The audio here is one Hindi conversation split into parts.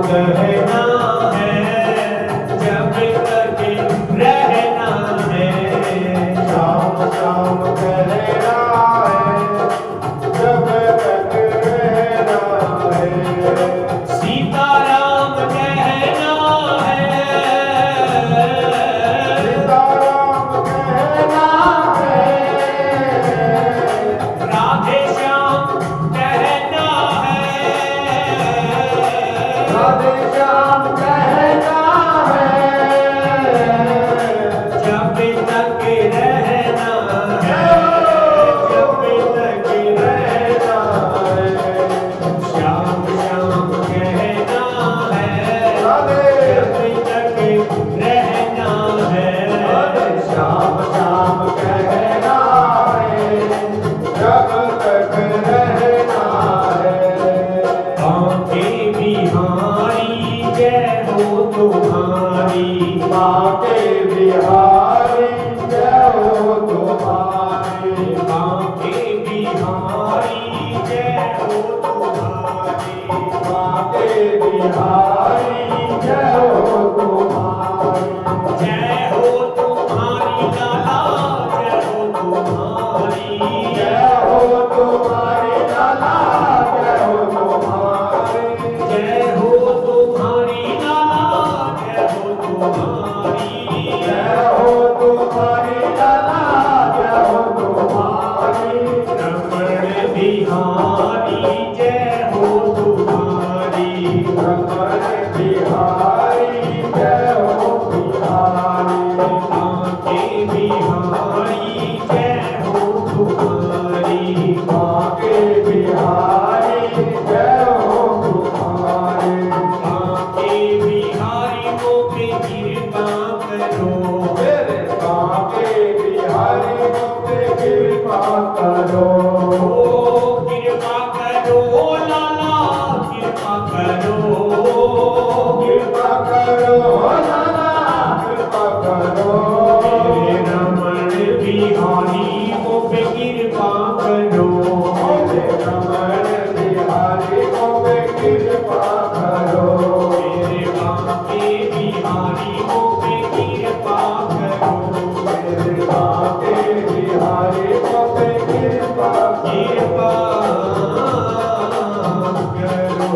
कहना है जब तक रहना है, श्याम श्याम कहना है जब तक रहना है, सीताराम कहना है, सीताराम कहना है, राधे श्याम कहना है, राधे श्याम कहना है, जब तक रहना है, जब तक रहना है, श्याम श्याम कहना है राधे जब तक रहना है, श्याम श्याम कहना है जब तक रहना है, बांके बिहारी जय हो तुम्हारी, बांके बिहारी जय हो तुम्हारी, बांके बिहारी जय हो तुम्हारी, बांके बिहारी जय हो तुम्हारी, जय हो तुम्हारी लाला, जय हो तुम्हारी, जय हो तुम्हारी लाला जय हो तुम्हारी, जय हो तुम्हारी लाला, जय हो तुम्हारी, जय हो तुम्हारी लाला जय हो तुम्हारी, रमण बिहारी जय हो तुम्हारी, रमण बिहारी जय हो बिहारी, बांके बिहारी जय हो तुम्हारी, बांके बिहारी जय हो तुम्हारी, बांके बिहारी को पे कृपा करो, मेरे बांके बिहारी पे कृपा करो, ओ कृपा करो लाला, कृपा करो, कृपा करो लाला कृपा करो, मेरे रमण बिहारी को पे कृपा करो, मेरे रमण बिहारी पे कृपा करो, मेरे बांके बिहारी को पे कृपा करो, मेरे बांके बिहारी पे कृपा कृपा करो।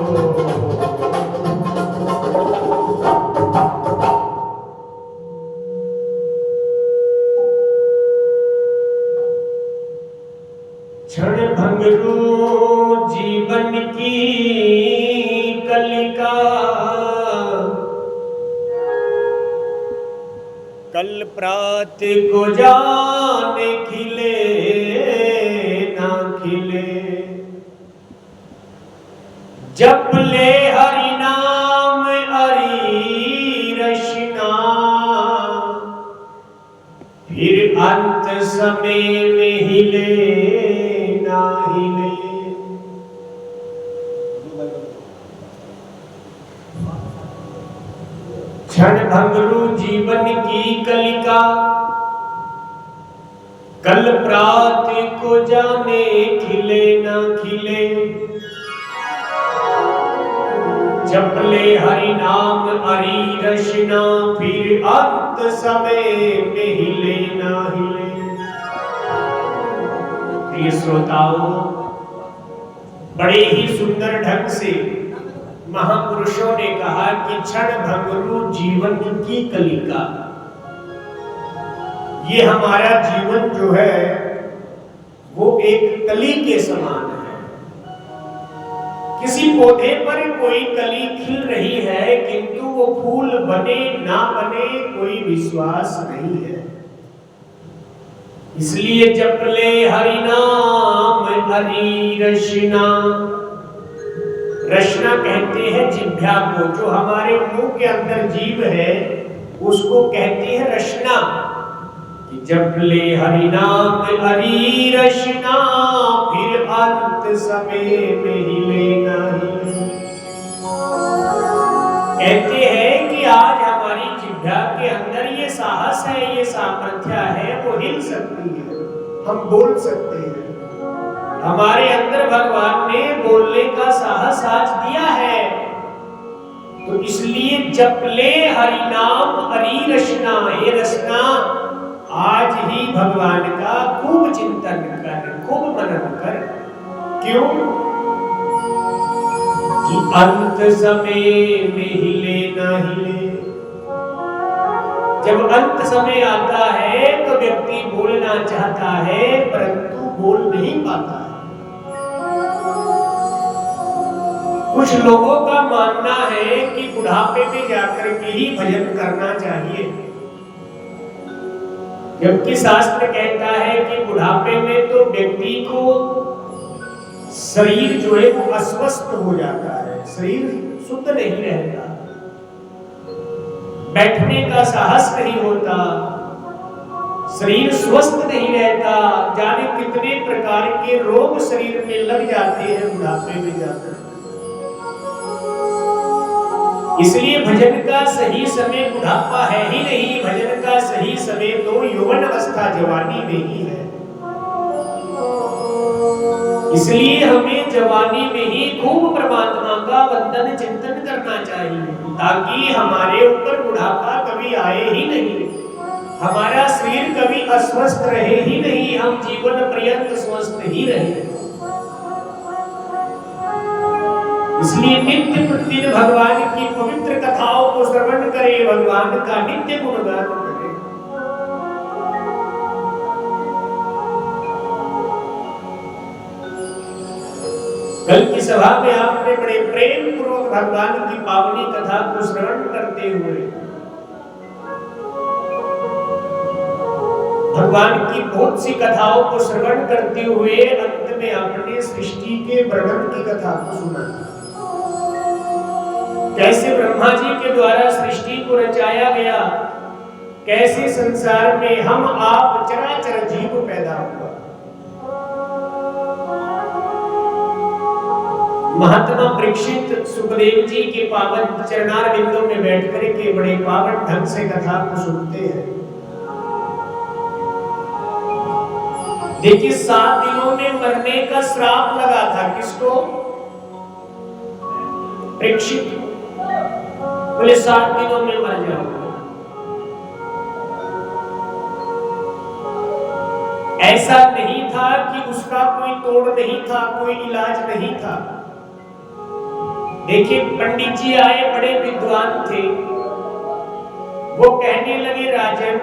क्षण भंगरू जीवन की कलिका, कल प्रात को जाने खिले ना खिले, जप ले हरि नाम हरि रचना, फिर अंत समय में हिले ना हिले। क्षण भंगरू जीवन की कलिका, कल प्रात को जाने खिले ना खिले, जप ले हरि नाम हरि रचना, फिर अंत समय में हिले ना हिले। प्रिय श्रोताओं, बड़े ही सुंदर ढंग से महापुरुषों ने कहा कि क्षण भंगरू जीवन की कलिका, ये हमारा जीवन जो है वो एक कली के समान है। किसी पौधे पर कोई कली खिल रही है, किंतु वो फूल बने ना बने कोई विश्वास नहीं है। इसलिए जप ले हरि नाम हरि रचना। रचना कहते हैं जिह्वा को, जो हमारे मुंह के अंदर जीव है उसको कहते हैं रचना। कि जप ले हरि नाम हरि रचना, फिर अंत समय में हिले ना हिले। कहते हैं कि आज हमारी जिह्वा के अंदर ये साहस है, ये सामर्थ्य है, वो हिल सकती है, हम बोल सकते हैं। हमारे अंदर भगवान ने बोलने का साहस आज दिया है। तो इसलिए जप ले हरि नाम हरि रचना। ये रचना आज ही भगवान का खूब चिंतन कर, खूब मनन कर। क्यों कि अंत समय में हिले ना हिले। जब अंत समय आता है तो व्यक्ति बोलना चाहता है परंतु बोल नहीं पाता है। कुछ लोगों का मानना है कि बुढ़ापे में जाकर के ही भजन करना चाहिए, जबकि शास्त्र कहता है कि बुढ़ापे में तो व्यक्ति को शरीर जो है वो अस्वस्थ हो जाता है, शरीर शुद्ध नहीं रहता, बैठने का साहस नहीं होता, शरीर स्वस्थ नहीं रहता, जाने कितने प्रकार के रोग शरीर में लग जाते हैं बुढ़ापे में जाकर। इसलिए भजन का सही समय बुढ़ापा है ही नहीं, भजन का सही समय तो यौवन अवस्था जवानी में ही है। इसलिए हमें जवानी में ही खूब परमात्मा का वंदन चिंतन करना चाहिए, ताकि हमारे ऊपर बुढ़ापा कभी आए ही नहीं, हमारा शरीर कभी अस्वस्थ रहे ही नहीं, हम जीवन पर्यंत स्वस्थ ही रहे। इसलिए नित्य प्रतिदिन भगवान की पवित्र कथाओं को श्रवण करें, भगवान का नित्य गुणगान करें। कल की सभा में आपने बड़े प्रेम पूर्वक भगवान की पावनी कथा को श्रवण करते हुए भगवान की बहुत सी कथाओं को श्रवण करते हुए अंत में आपने सृष्टि के वर्णन की कथा को सुना। कैसे ब्रह्मा जी के द्वारा सृष्टि को रचाया गया, कैसे संसार में हम आप चराचर जीव पैदा हुआ। महात्मा परीक्षित सुखदेव जी के पावन चरणार बिंदु में बैठकर के बड़े पावन ढंग से कथा को सुनते हैं। देखिए 7 दिनों में मरने का श्राप लगा था, किसको? परीक्षित बोले 7 दिनों में मर जाओगे। ऐसा नहीं था कि उसका कोई तोड़ नहीं था, कोई इलाज नहीं था। देखिए पंडित जी आए, बड़े विद्वान थे, वो कहने लगे राजन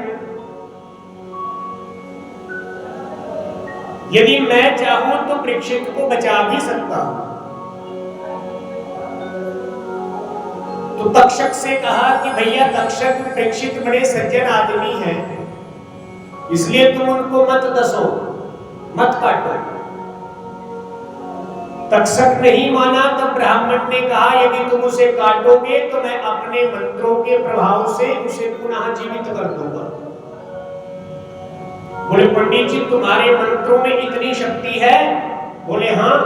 यदि मैं चाहूं तो परीक्षित को बचा भी सकता हूं। तो तक्षक से कहा कि भैया तक्षक, परीक्षित बड़े सज्जन आदमी हैं, इसलिए तुम उनको मत दसो, मत काटो। तक्षक नहीं माना, तब ब्राह्मण ने कहा यदि तुम उसे काटोगे तो मैं अपने मंत्रों के प्रभाव से उसे पुनः जीवित कर दूंगा। बोले पंडित जी तुम्हारे मंत्रों में इतनी शक्ति है? बोले हाँ।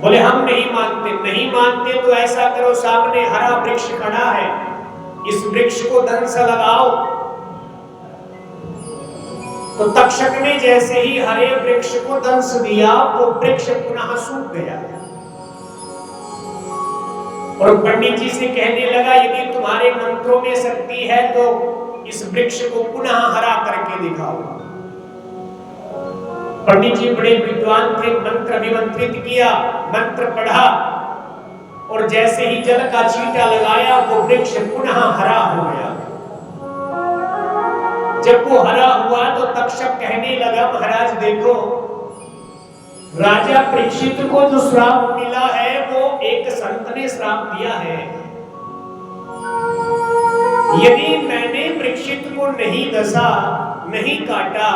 बोले हम नहीं मानते। नहीं मानते तो ऐसा करो, सामने हरा वृक्ष खड़ा है, इस वृक्ष को दंश लगाओ। तो तक्षक ने जैसे ही हरे वृक्ष को दंश दिया, वो वृक्ष पुनः सूख गया और पंडित जी से कहने लगा यदि तुम्हारे मंत्रों में शक्ति है तो इस वृक्ष को पुनः हरा करके दिखाओ। पंडित जी बड़े विद्वान थे, मंत्र अभिमंत्रित किया, मंत्र पढ़ा और जैसे ही जल का छींटा लगाया वो वृक्ष पुनः हरा हो गया। जब वो हरा हुआ तो तक्षक कहने लगा महाराज देखो, राजा परीक्षित को जो श्राप मिला है वो एक संत ने श्राप दिया है। यदि मैंने परीक्षित को नहीं दसा, नहीं काटा,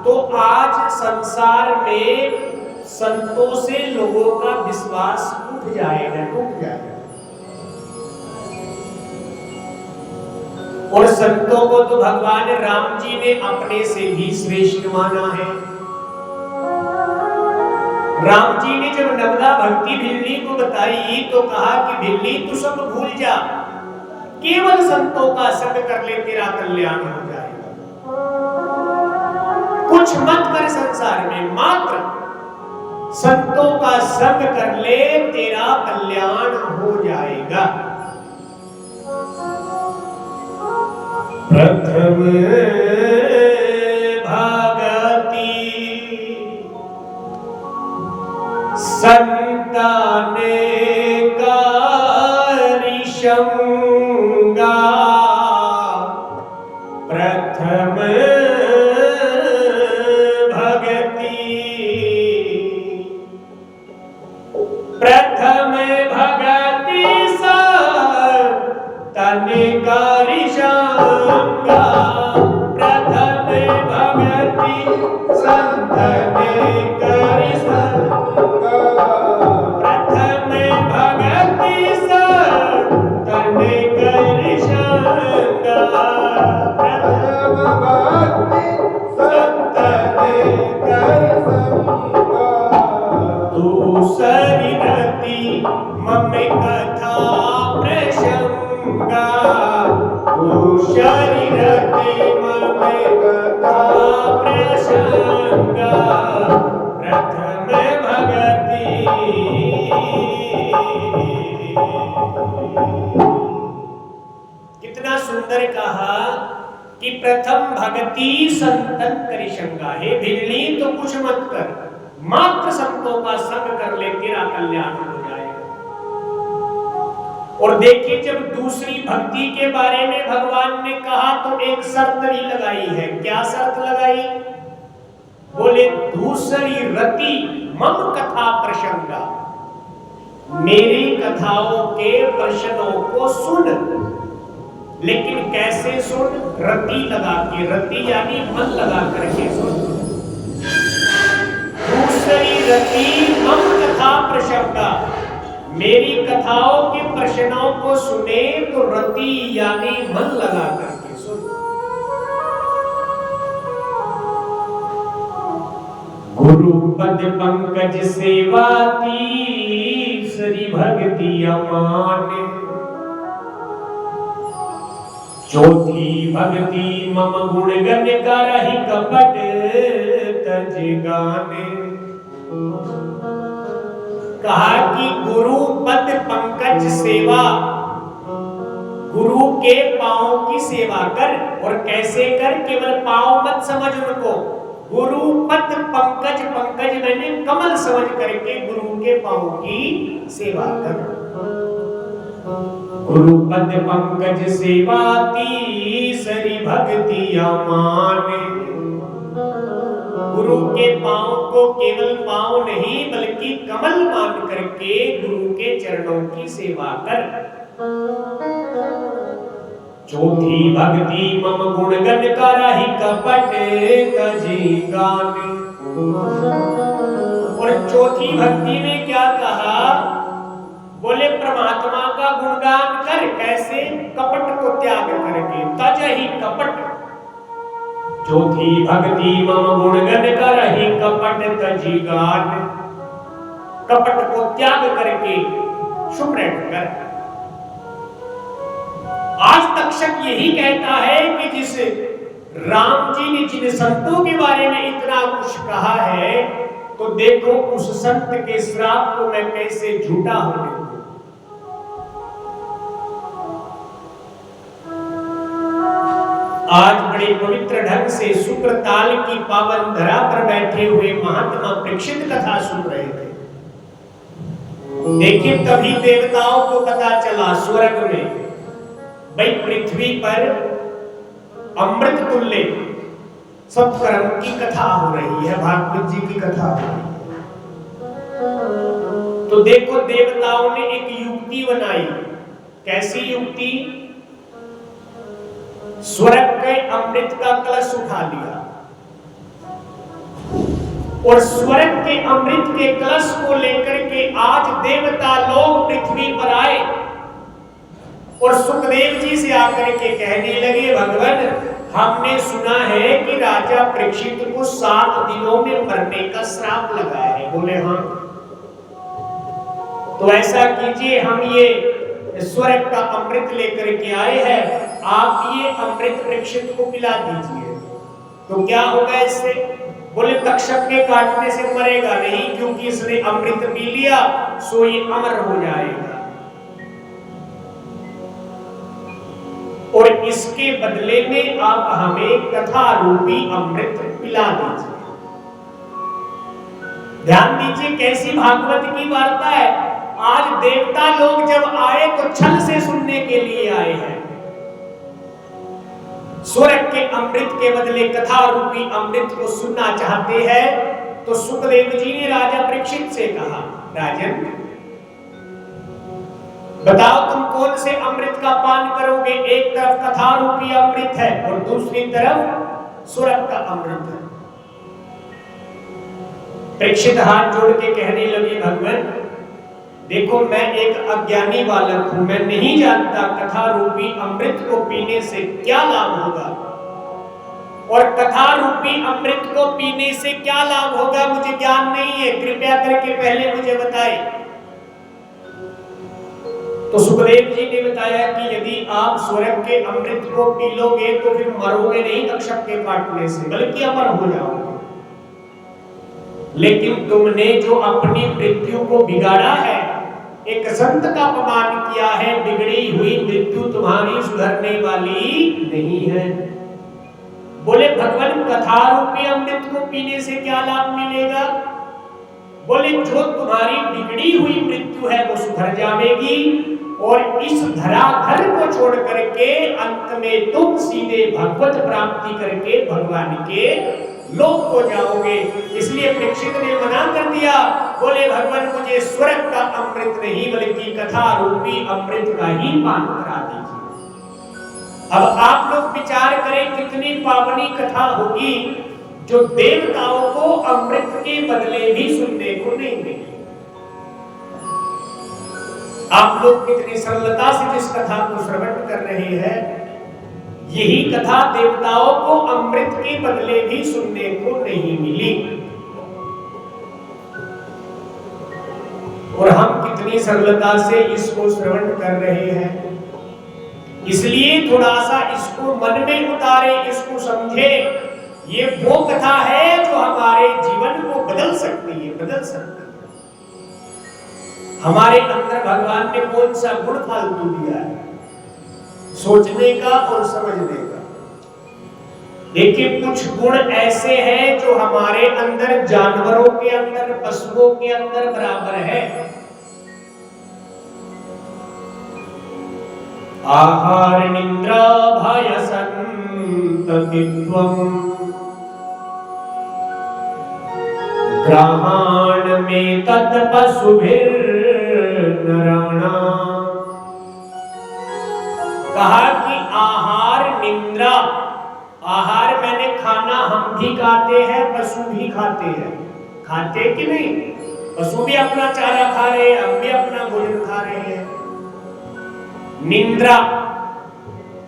तो आज संसार में संतों से लोगों का विश्वास उठ जाएगा, टूट जाएगा। और संतों को तो भगवान राम जी ने अपने से भी श्रेष्ठ माना है। राम जी ने जब नवला भक्ति भिल्ली को बताई तो कहा कि भिल्ली तू सब भूल जा, केवल संतों का संग कर ले, तेरा कल्याण हो जाएगा। कुछ मत कर संसार में, मात्र संतों का संग कर ले, तेरा कल्याण हो जाएगा। प्रथम भगति संताने कारिशंगा, प्रथम भगति, प्रथम भगति संताने कारिशंगा, प्रथम भगति संताने कारिशंगा, प्रथम भगति संताने कारिशंगा, प्रथम भगति संताने कारिशंगा। दूसरी रति मम कथा प्रसंगा, दूसरी रति मम कथा प्रसंगा, प्रथम भगति। कितना सुंदर कहा कि प्रथम भगति संतन करिशंगा। हे भिल्ली तो कुछ मत कर, मात्र संतों का संग कर ले, तेरा कल्याण हो जाएगा। और देखिए जब दूसरी भक्ति के बारे में भगवान ने कहा तो एक शर्त भी लगाई है। क्या शर्त लगाई? बोले दूसरी रति मम कथा प्रसंगा, मेरी कथाओं के प्रश्नों को सुन। लेकिन कैसे सुन? रति लगा के, रति यानी मन लगा करके सुन। दूसरी रति मम कथा प्रसंगा, मेरी कथाओं के प्रश्नों को सुने तो रति यानी मन लगा करके सुन। गुरु पद पंकज सेवा तीसरी भक्ति अमान, चौथी भक्ति मम गुण गण करहि कपट तज गाने। कहा कि गुरु पद पंकज सेवा, गुरु के पांव की सेवा कर। और कैसे कर? केवल पांव मत समझ उनको, गुरु पद पंकज, पंकज मैंने कमल समझ करके गुरु के पांव की सेवा कर। गुरु पद पंकज सेवा तीसरी भक्ति अमान, गुरु के पांव को केवल पांव नहीं बल्कि कमल मान करके गुरु के चरणों की सेवा कर। चौथी भक्ति मम गुण गण करहि कपट तजी गाने। और चौथी भक्ति में क्या कहा? बोले परमात्मा का गुणगान कर। कैसे? कपट को त्याग करके, तजहि कपट। चौथी भक्ति मम गुण गण करहि कपट तजी गान, कपट को त्याग करके सुमरण कर। आज तक्षक यही कहता है कि जिस राम जी ने जिन संतों के बारे में इतना कुछ कहा है, तो देखो उस संत के श्राप को मैं कैसे झूठा होने दूं। आज बड़े पवित्र ढंग से शुक्र ताल की पावन धरा पर बैठे हुए महात्मा परीक्षित कथा सुन रहे थे। देखिए तभी देवताओं को पता चला स्वर्ग में, भाई पृथ्वी पर अमृत तुल्य सत्कर्म की कथा हो रही है, भागवत जी की कथा हो रही है। तो देखो देवताओं ने एक युक्ति बनाई। कैसी युक्ति? स्वर्ग के अमृत का कलश उठा लिया और स्वर्ग के अमृत के कलश को लेकर के आज देवता लोग पृथ्वी पर आए और सुखदेव जी से आकर के कहने लगे, भगवान हमने सुना है कि राजा परीक्षित को 7 दिनों में मरने का श्राप लगा है। बोले हाँ, तो ऐसा कीजिए, हम ये स्वर्ग का अमृत लेकर के आए हैं, आप ये अमृत परीक्षित को पिला दीजिए। तो क्या होगा इससे? बोले तक्षक के काटने से मरेगा नहीं, क्योंकि इसने अमृत पी लिया, सो ये अमर हो जाएगा। इसके बदले में आप हमें कथा रूपी अमृत पिला दीजिए। ध्यान दीजिए कैसी भागवत की वार्ता है। आज देवता लोग जब आए तो छल से सुनने के लिए आए हैं। स्वर्ग के अमृत के बदले कथा रूपी अमृत को सुनना चाहते हैं। तो सुखदेव जी ने राजा परीक्षित से कहा, राजन बताओ तुम कौन से अमृत का पान करोगे? एक तरफ कथा रूपी अमृत है और दूसरी तरफ स्वर्ग का अमृत है। परीक्षित हाथ जोड़ के कहने लगे, भगवान देखो मैं एक अज्ञानी बालक हूं, मैं नहीं जानता कथा रूपी अमृत को पीने से क्या लाभ होगा और कथा रूपी अमृत को पीने से क्या लाभ होगा मुझे ज्ञान नहीं है, कृपया करके पहले मुझे बताएं। तो सुखदेव जी ने बताया कि यदि आप स्वर्ग के अमृत को पी लोगे तो फिर मरोगे नहीं तक्षक के काटने से, बल्कि अमर हो जाओगे। लेकिन तुमने जो अपनी मृत्यु को बिगाड़ा है, एक संत का अपमान किया है, बिगड़ी हुई मृत्यु तुम्हारी सुधरने वाली नहीं है। बोले भगवान कथा रूपी अमृत को पीने से क्या लाभ मिलेगा? बोले जो तुम्हारी बिगड़ी हुई मृत्यु है वो सुधर जाएगी और इस धराधर को छोड़ करके अंत में तुम सीधे भगवत प्राप्ति करके भगवान के लोक को जाओगे। इसलिए परीक्षित ने मना कर दिया, बोले भगवान मुझे स्वर्ग का अमृत नहीं बल्कि कथा रूपी अमृत का ही पान करा दीजिए। अब आप लोग विचार करें कितनी पावनी कथा होगी जो देवताओं को अमृत के बदले भी सुनने को नहीं मिली। आप लोग कितनी सरलता से जिस कथा को श्रवण कर रहे हैं, यही कथा देवताओं को अमृत के बदले भी सुनने को नहीं मिली। और हम कितनी सरलता से इसको श्रवण कर रहे हैं। इसलिए थोड़ा सा इसको मन में उतारे, इसको समझे। ये वो कथा है जो हमारे जीवन को बदल सकती है, बदल सकती है। हमारे अंदर भगवान ने कौन सा गुण फालतू दिया है? सोचने का और समझने का। देखिए कुछ गुण ऐसे हैं जो हमारे अंदर जानवरों के अंदर, पशुओं के अंदर बराबर है। आहार निद्रा भय संततित्वम् ग्रहाण में तत्पशुभिर्नराणाम्। कहा कि आहार निद्रा, आहार मैंने खाना हम भी खाते हैं, पशु भी खाते हैं। खाते कि नहीं? पशु भी अपना चारा खा रहे हैं, हम भी अपना भोजन खा रहे हैं। निद्रा,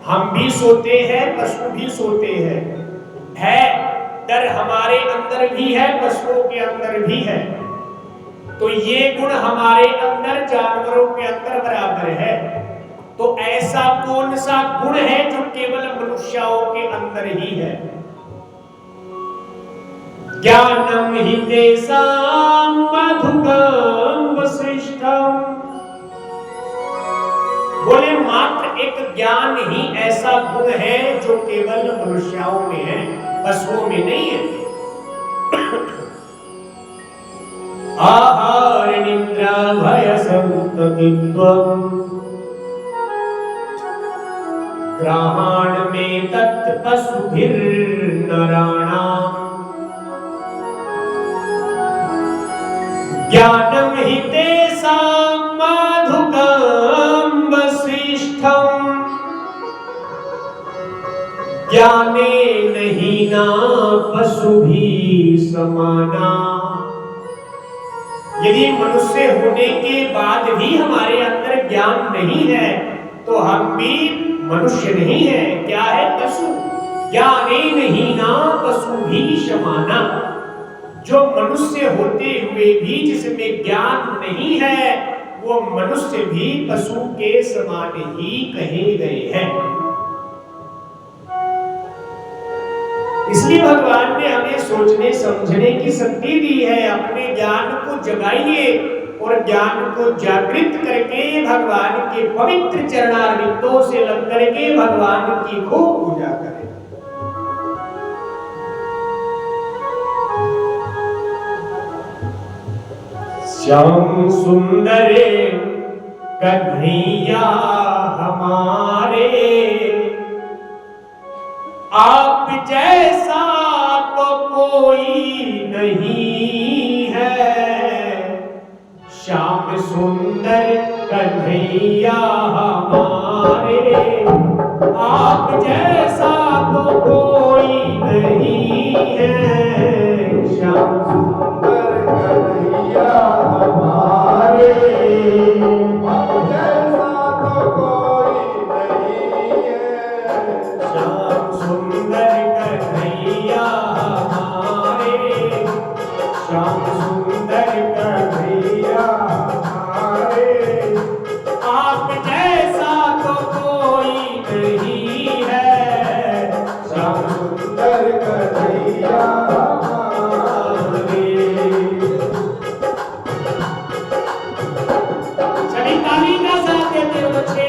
हम भी सोते हैं, पशु भी सोते हैं। है डर हमारे अंदर भी है, पशुओं के अंदर भी है। तो ये गुण हमारे अंदर जानवरों के अंदर बराबर है। तो ऐसा कौन सा गुण है जो केवल मनुष्यों के अंदर ही है? ज्ञानम हि तेषां मधुकं वसिष्ठम्। बोले मात्र एक ज्ञान ही ऐसा गुण है जो केवल मनुष्यों में है, पशुओं में नहीं है। आहार निद्रा भय संततित्वम् ग्रहाण में तत्पशुभिर्नराणाम्। ज्ञानम हि तेषां मधुकं वसिष्ठम् ज्ञाने नहीं ना पशुभिः समाना। यदि मनुष्य होने के बाद भी हमारे अंदर ज्ञान नहीं है तो हम भी मनुष्य नहीं है। क्या है? पशु। ज्ञाने नहीं ना पशुभिः समाना। जो मनुष्य होते हुए भी जिसमें ज्ञान नहीं है वो मनुष्य भी पशु के समान ही कहे गए हैं। इसलिए भगवान ने हमें सोचने समझने की शक्ति दी है। अपने ज्ञान को जगाइए और ज्ञान को जागृत करके भगवान के पवित्र चरणारविंदों से लग करके भगवान की खूब पूजा करें। श्याम सुंदर कन्हैया हमारे, आप जैसा तो कोई नहीं है। श्याम सुंदर कन्हैया हमारे, आप जैसा तो कोई नहीं है। श्याम सुंदर कन्हैया हमारे, आप जैसा तो कोई नहीं है। श्याम सुंदर कन्हैया हमारे, श्याम सुंदर कन्हैया हमारे, आप जैसा तो कोई नहीं है। श्याम सुंदर कन्हैया हमारे। सभी ताली का साथ देते हो बच्चे।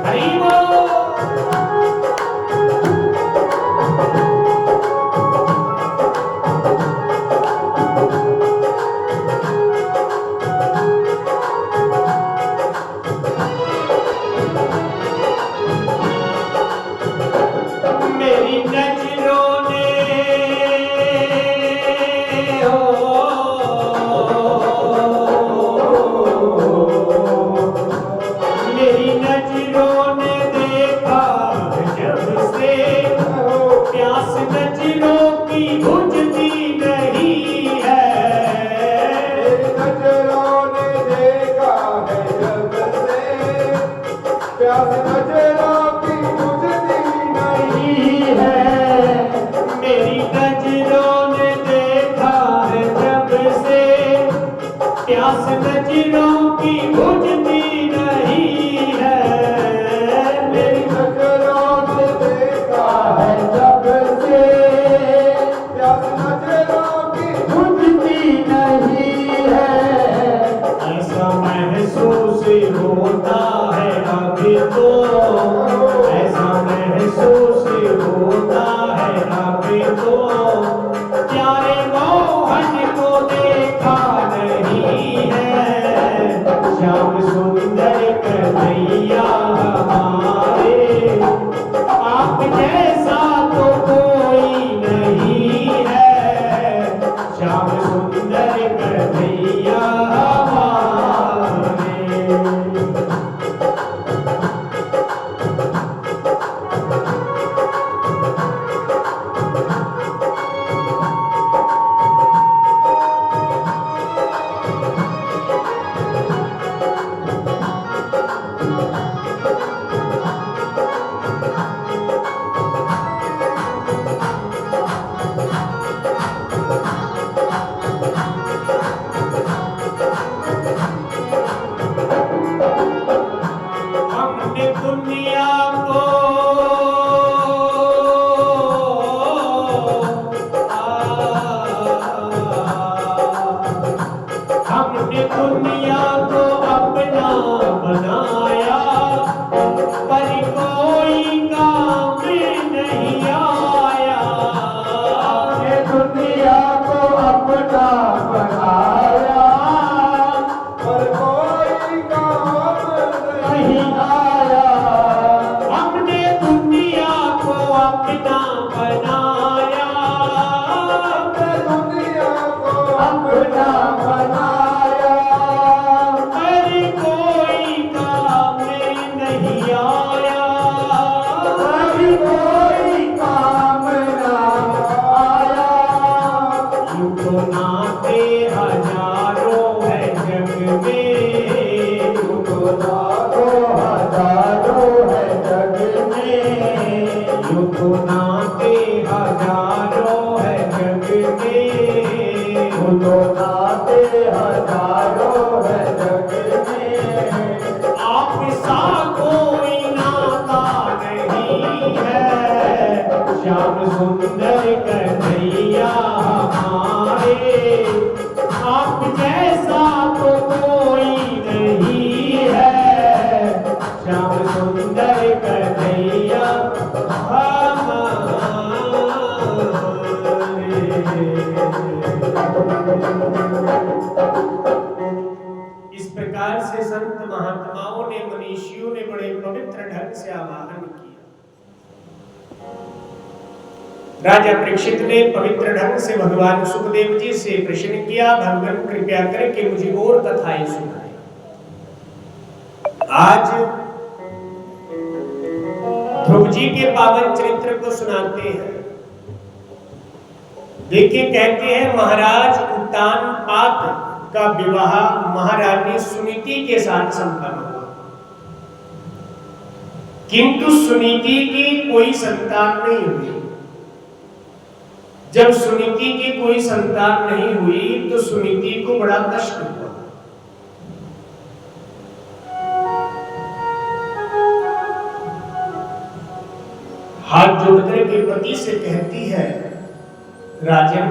हरि बोल। मेरी नजरों ने मेरी नजरों ने देखा जब से, प्यास नजरों की बुझती नहीं है। मेरी नजरों ने देखा है जब से, प्यास नजरों की बुझती नहीं है। मेरी नजरों ने देखा है जब से, प्यास नजरों की बुझती नहीं है। मेरी नजरों ने देखा है जब से, प्यास नजरों की बुझती नहीं है। ऐसा महसूस होता है अभी तो, ऐसा महसूस होता है अभी तो, प्यारे मोहन को देखा नहीं है। श्याम सुंदर कन्हैया हमारे, आप जैसा तो कोई नहीं है। श्याम सुंदर कन्हैया हमारे। हमने दुनिया को हमने दुनिया को अपना बनाया, पर कोई काम नहीं आया। हमने दुनिया को अपना बनाया, पर कोई काम नहीं आया। हमने दुनिया को अपना बनाया, हमने दुनिया को अपना बनाया, पर कोई काम नहीं आया। पर कोई काम ना आया। यूं तो नाते हजारों है जग में, यूं तो लाखों हजारों है जग में, यूं तो नाते हजारों है जग में। यूं तो नाते हजारों है जग में। आप सा कोई नाता नहीं है। श्याम सुंदर कन्हैया हमारे, आप जैसा तो ने मनीषियों ने बड़े पवित्र ढंग से आवाहन किया। राजा परीक्षित ने पवित्र ढंग से भगवान सुखदेव जी से प्रश्न किया, भगवान कृपया करके मुझे और कथाएं सुनाएं। आज ध्रुव जी के पावन चरित्र को सुनाते हैं। देखिए, कहते हैं महाराज उत्तानपाद का विवाह महारानी सुनीति के साथ संपन्न हुआ, किंतु सुनीति की कोई संतान नहीं हुई। जब सुनीति की कोई संतान नहीं हुई तो सुनीति को बड़ा कष्ट हुआ। हाथ जोड़कर के पति से कहती है, राजन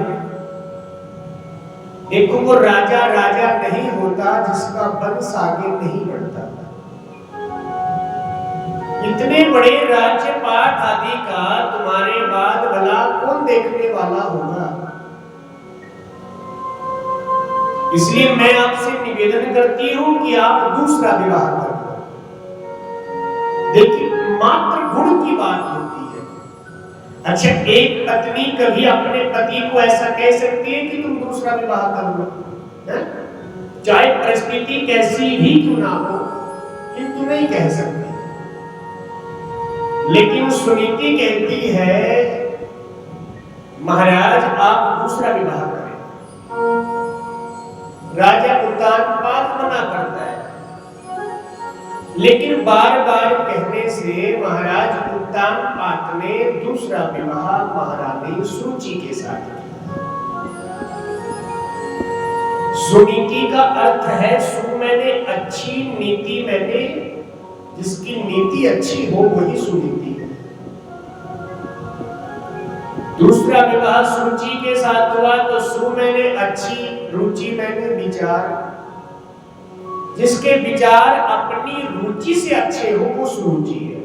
देखो, वो राजा राजा नहीं होता जिसका वंश आगे नहीं बढ़ता। इतने बड़े राज्यपाठ आदि का तुम्हारे बाद भला कौन देखने वाला होगा। इसलिए मैं आपसे निवेदन करती हूं कि आप दूसरा विवाह कर लो। देखिए, मात्र गुण की बात होती है। अच्छा, एक पत्नी कभी अपने पति को ऐसा कह सकती है कि तुम दूसरा विवाह कर लो, चाहे परिस्थिति कैसी भी क्यों ना हो, किंतु नहीं कह सकती। लेकिन सुनीति कहती है, महाराज आप दूसरा विवाह करें। राजा उत्तानपाद मना करता है, लेकिन बार बार कहने से महाराज उत्तानपाद ने दूसरा विवाह महारानी सुरुचि के साथ किया। सुनीति का अर्थ है सु मैंने अच्छी, नीति मैंने जिसकी नीति अच्छी हो वही सुनीति है। दूसरा विवाह सुरुचि के साथ हुआ तो सु मैंने अच्छी, रुचि मैंने विचार, जिसके विचार अपनी रुचि से अच्छे हो वो सुरुचि है।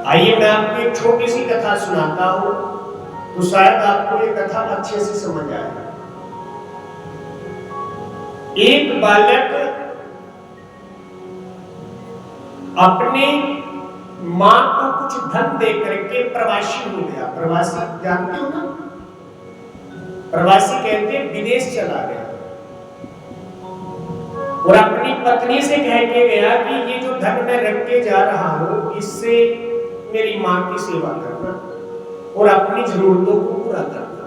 आइए मैं आपको एक छोटी सी कथा सुनाता हूं, तो शायद आपको ये कथा अच्छे से समझ आए। एक बालक अपने मां को कुछ धन दे करके प्रवासी हो गया। प्रवासी जानते हो ना, प्रवासी कहते हैं विदेश चला गया और अपनी पत्नी से कह के गया कि ये जो धन मैं रख के जा रहा हूं इससे मेरी मां की सेवा करना और अपनी जरूरतों को पूरा करना।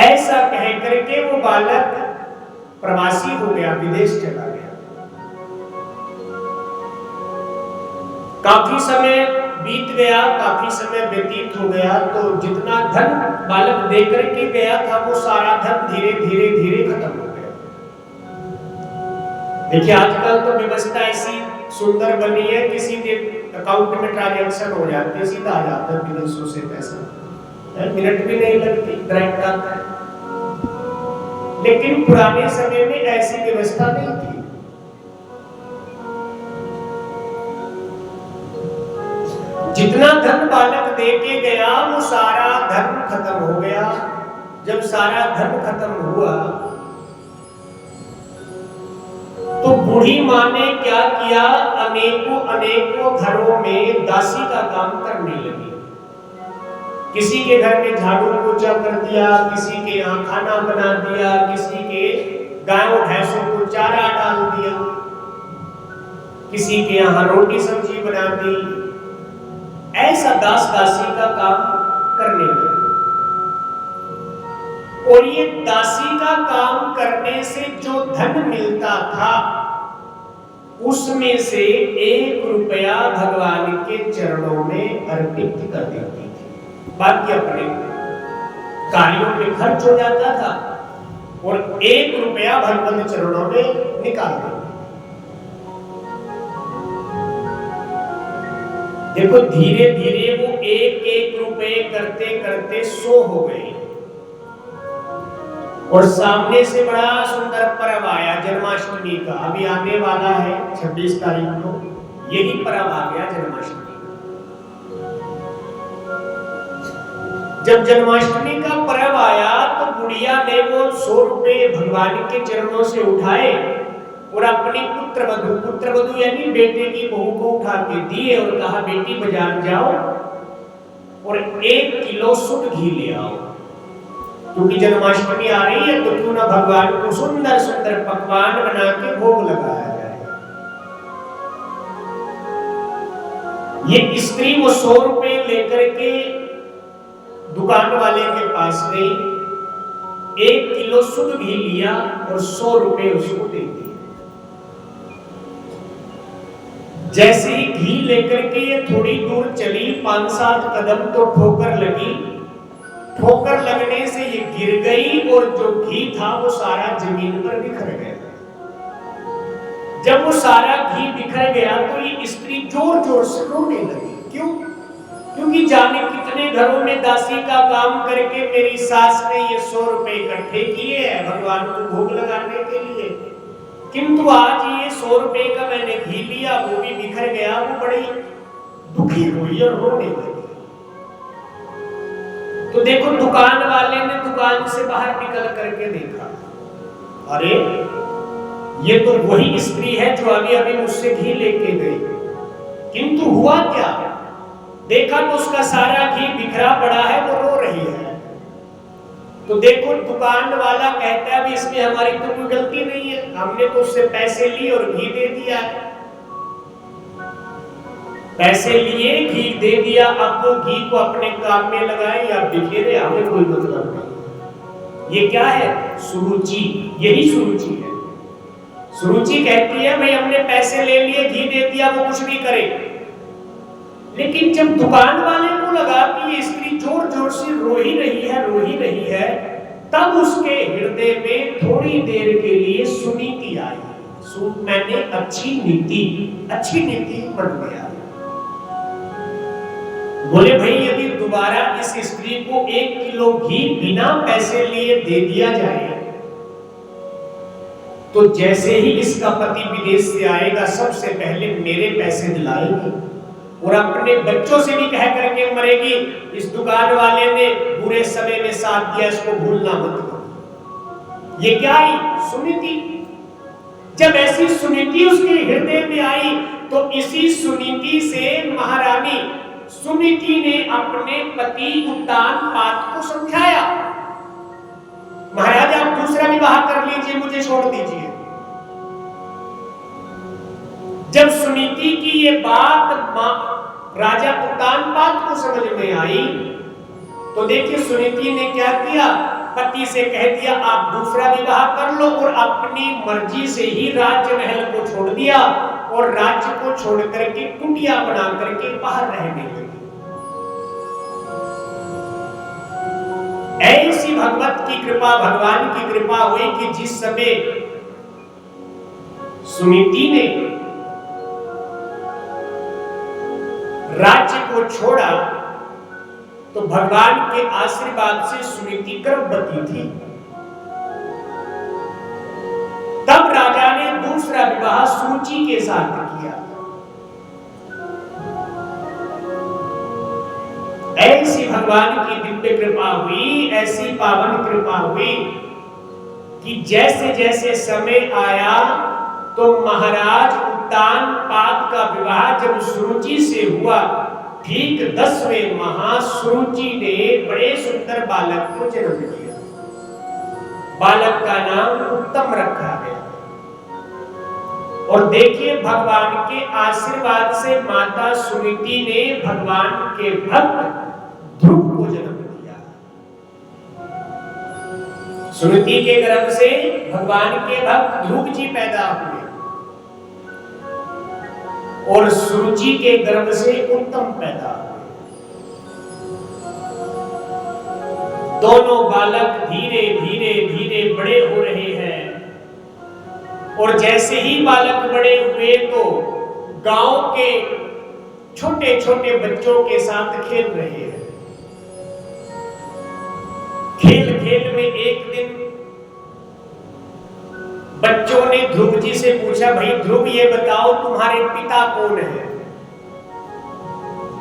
ऐसा कह करके वो बालक प्रवासी हो गया, विदेश चला गया। काफी समय बीत गया, काफी समय व्यतीत हो गया, तो जितना धन बालक देकर के गया था वो सारा धन धीरे धीरे धीरे खत्म हो गया। देखिए, आजकल तो व्यवस्था ऐसी सुंदर बनी है, किसी के अकाउंट में ट्रांजैक्शन हो जाते हैं, सीधा आ जाता है विदेशों से पैसा, मिनट भी नहीं लगती, डायरेक्ट आता है। लेकिन पुराने समय में ऐसी व्यवस्था नहीं थी। जितना धन बालक दे के गया वो सारा धन खत्म हो गया। जब सारा धन खत्म हुआ तो बूढ़ी मां ने क्या किया, अनेकों अनेकों घरों में दासी का काम करने लगी। किसी के घर में झाड़ू पोछा कर दिया, किसी के यहाँ खाना बना दिया, किसी के गायों भैंसों को चारा डाल दिया, किसी के यहाँ रोटी सब्जी बना दी। ऐसा दास दासी का काम करने लगे। और ये दासी का काम करने से जो धन मिलता था उसमें से 1 रुपया भगवान के चरणों में अर्पित कर देती थी। बाकी अपने कार्यों में खर्च हो जाता था और 1 रुपया भगवान के चरणों में निकाल देती। देखो, धीरे धीरे वो 1-1 रुपए करते करते 100 हो गए। और सामने से बड़ा सुंदर पर्व आया जन्माष्टमी का, अभी आने वाला है 26 तारीख को, यही पर्व आ गया जन्माष्टमी। जब जन्माष्टमी का पर्व आया तो बुढ़िया ने वो 100 रुपए भगवान के चरणों से उठाए और अपनी पुत्रवधु यानी बेटे की बहू को उठा के दिए और कहा बेटी बाजार जाओ और 1 किलो शुद्ध घी ले आओ, क्योंकि जन्माष्टमी आ रही है तो क्यों ना भगवान को सुंदर सुंदर पकवान बना के भोग लगाया जाए। ये स्त्री वो 100 रुपए लेकर के दुकान वाले के पास गई, 1 किलो शुद्ध घी लिया और 100 रुपए उसको दे दिए। जैसे ही घी लेकर के ये थोड़ी दूर चली, 5-7 कदम तो ठोकर लगी। ठोकर लगने से ये गिर गई और जो घी था वो सारा जमीन पर बिखर गया। जब वो सारा घी बिखर गया तो ये स्त्री जोर जोर से रोने लगी। क्यों? क्योंकि जाने कितने घरों में दासी का काम करके मेरी सास ने ये 100 रुपए इकट्ठे किए हैं भगवान को भोग लगाने के लिए, किंतु आज ये 100 रुपए का मैंने घी लिया, वो भी बिखर गया। वो बड़ी दुखी हुई और रोने लगी। तो देखो दुकान वाले ने दुकान से बाहर निकल करके देखा, अरे ये तो वही स्त्री है जो अभी अभी मुझसे घी लेके गई, किंतु हुआ क्या? देखा तो उसका सारा घी बिखरा पड़ा है, वो रो रही है। तो देखो दुकान वाला कहता है भी इसमें हमारी तो कोई गलती नहीं है, हमने तो उससे पैसे लिए और घी दे दिया है। पैसे लिए घी दे दिया, अब वो घी को अपने काम में लगाए या बिखेरे, हमें कोई मतलब नहीं। ये क्या है? सुरुचि। यही सुरुचि है। सुरुचि कहती है भाई हमने पैसे ले लिए, घी दे दिया, वो कुछ भी करे। लेकिन जब दुकान वाले को लगा कि ये स्त्री जोर जोर से रो ही रही है, तब उसके हृदय में थोड़ी देर के लिए सुनीति आई। मैंने अच्छी नीति मन में आई। बोले भाई यदि दोबारा इस स्त्री को 1 किलो घी बिना पैसे लिए दे दिया जाए तो जैसे ही इसका पति विदेश से आएगा सबसे पहले मेरे पैसे दिलाएगी और अपने बच्चों से भी कह करके मरेगी, इस दुकान वाले ने बुरे समय में साथ दिया, इसको भूलना मत। ये क्या आई? सुनीति। जब ऐसी सुनीति उसके हृदय में आई तो इसी सुनीति से महारानी सुनीति ने अपने पति उत्तानपाद को समझाया, महाराज आप दूसरा विवाह कर लीजिए, मुझे छोड़ दीजिए। जब सुनीति की ये बात राजा उत्तानपाद को समझ में आई तो देखिए सुनीति ने क्या किया, पति से कह दिया आप दूसरा विवाह कर लो, और अपनी मर्जी से ही राज्य महल को छोड़ दिया और राज्य को छोड़ करके कुटिया बना करके बाहर रहने लगी। ऐसी भगवत की कृपा, भगवान की कृपा हुई कि जिस समय सुनीति ने राज्य को छोड़ा तो भगवान के आशीर्वाद से सुनीति गर्भवती थी। तब राजा ने दूसरा विवाह सुरुचि के साथ किया। ऐसी भगवान की दिव्य कृपा हुई, ऐसी पावन कृपा हुई कि जैसे जैसे समय आया तो महाराज उत्तानपाद का विवाह जब सुरुचि से हुआ, ठीक 10वें माह सुरुचि ने बड़े सुंदर बालक को जन्म दिया। बालक का नाम उत्तम रखा गया। और देखिए भगवान के आशीर्वाद से माता सुनीति ने भगवान के भक्त ध्रुव को जन्म दिया। सुनीति के गर्भ से भगवान के भक्त ध्रुव जी पैदा हुए और सुरुचि के गर्भ से उत्तम पैदा हुए। दोनों बालक धीरे धीरे धीरे बड़े हो रहे हैं और जैसे ही बालक बड़े हुए तो गांव के छोटे छोटे बच्चों के साथ खेल रहे हैं। खेल खेल में एक दिन बच्चों ने ध्रुव जी से पूछा, भाई ध्रुव ये बताओ तुम्हारे पिता कौन है?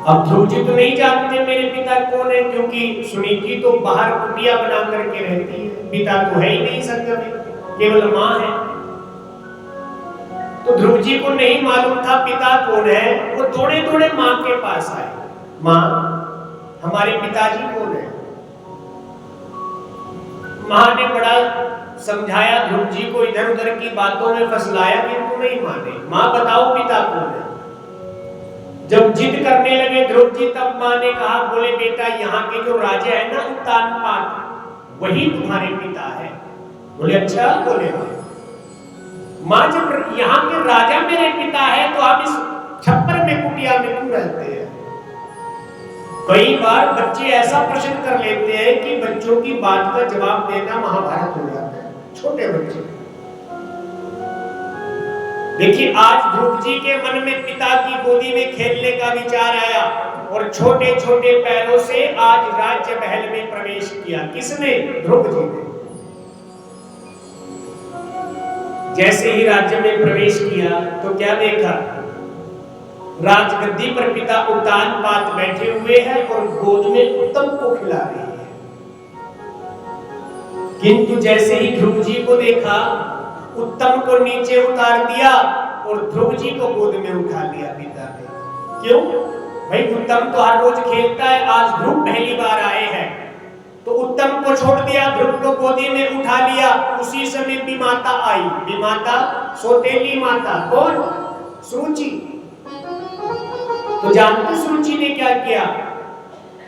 अब ध्रुव जी तो नहीं जानते मेरे पिता कौन है, क्योंकि सुनीति तो बाहर कुटिया बना करके रहती है, पिता तो है ही नहीं संग में, केवल माँ है। तो ध्रुव जी को नहीं मालूम था पिता कौन है। वो दौड़े दौड़े माँ के पास आए, माँ हमारे पिताजी कौन है। माँ ने बड़ा समझाया ध्रुव जी को, इधर उधर की बातों में फंसलाया, किंतु नहीं माने। माँ बताओ पिता कौन है। जब जिद करने लगे ध्रुव जी, तब माँ ने कहा, बोले बेटा यहाँ के जो राजा है ना उत्तानपाद, वही तुम्हारे पिता है। बोले अच्छा, बोले माँ जब यहाँ के राजा मेरे पिता है तो आप इस छप्पर में कुटिया में क्यों रहते हैं। कई बार बच्चे ऐसा प्रश्न कर लेते हैं कि बच्चों की बात का जवाब देना महाभारत हो जाता है, छोटे बच्चे। देखिए आज ध्रुव जी के मन में पिता की गोदी में खेलने का विचार आया और छोटे छोटे पैरों से आज राज्य महल में प्रवेश किया। किसने? ध्रुव जी ने। जैसे ही राज्य में प्रवेश किया तो क्या देखा, राजगद्दी पर पिता उत्तानपाद बैठे हुए हैं और गोद में उत्तम को खिला रहे हैं। किंतु जैसे ही ध्रुव जी को देखा, उत्तम को नीचे उतार दिया और ध्रुव जी को गोद में उठा लिया पिता ने। क्यों भाई, उत्तम तो हर रोज खेलता है, आज ध्रुव पहली बार आए हैं तो उत्तम को छोड़ दिया, ध्रुव को गोदी में उठा लिया। उसी समय विमाता आई। विमाता सौतेली माता कौन? सुरुचि। तो जानते सुरुचि ने क्या किया,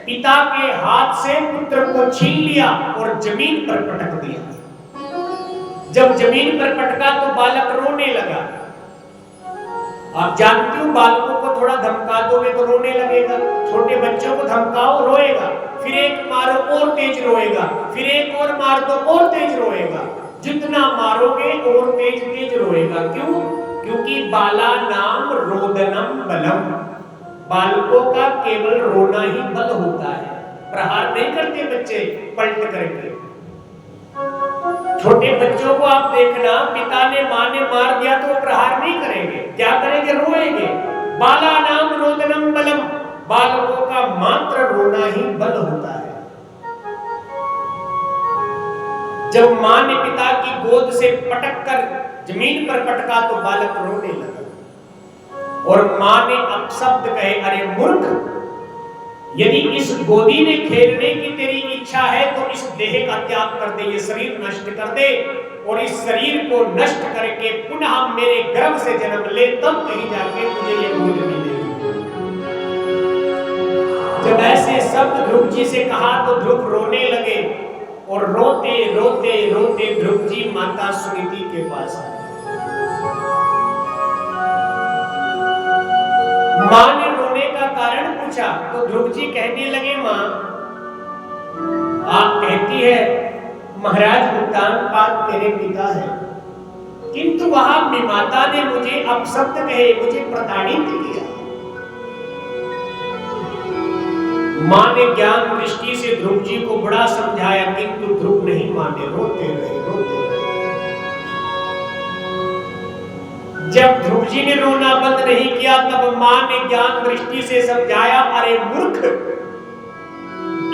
पिता के हाथ से पुत्र को छीन लिया और जमीन पर पटक दिया। जब जमीन पर पटका तो बालक रोने लगा। आप जानते हो बालकों को थोड़ा धमका दोगे तो रोने लगेगा। छोटे बच्चों को धमकाओ रोएगा, फिर एक मारो और तेज रोएगा, फिर एक और मार दो और तेज रोएगा। जितना मारोगे और तेज तेज रोएगा। क्यों? क्योंकि बाला नाम रोदनम बलम, बालकों का केवल रोना ही बल होता है। प्रहार नहीं करते बच्चे पलट करके। छोटे बच्चों को आप देखना, पिता ने मां ने मार दिया तो प्रहार नहीं करेंगे, क्या करेंगे? रोएंगे। बाला नाम रोदनम बलम, बालकों का मात्र रोना ही बल होता है। जब मां ने पिता की गोद से पटक कर जमीन पर पटका तो बालक रोने लगा और मां ने अपशब्द कहे, अरे मूर्ख, यदि इस गोदी में खेलने की तेरी इच्छा है तो इस देह का त्याग कर दे, ये शरीर नष्ट कर दे और इस शरीर को नष्ट करके पुनः मेरे गर्भ से जन्म ले, तब कहीं जाके तुझे ये गोद मिलेगी। जब ऐसे शब्द ध्रुव जी से कहा तो ध्रुव रोने लगे और रोते रोते रोते ध्रुव जी माता सुनीति के पास आए। मां ने रोने का कारण पूछा तो ध्रुव जी कहने लगे, मां आप कहती है महाराज उत्तानपाद मेरे पिता है, किंतु वहां विमाता ने मुझे अपशब्द कहे, मुझे प्रताड़ित किया। मां ने ज्ञान दृष्टि से ध्रुव जी को बड़ा समझाया, किंतु ध्रुव नहीं माने, रोते रहे रोते रहे। जब ध्रुव जी ने रोना बंद नहीं किया तब मां ने ज्ञान दृष्टि से समझाया, अरे मूर्ख,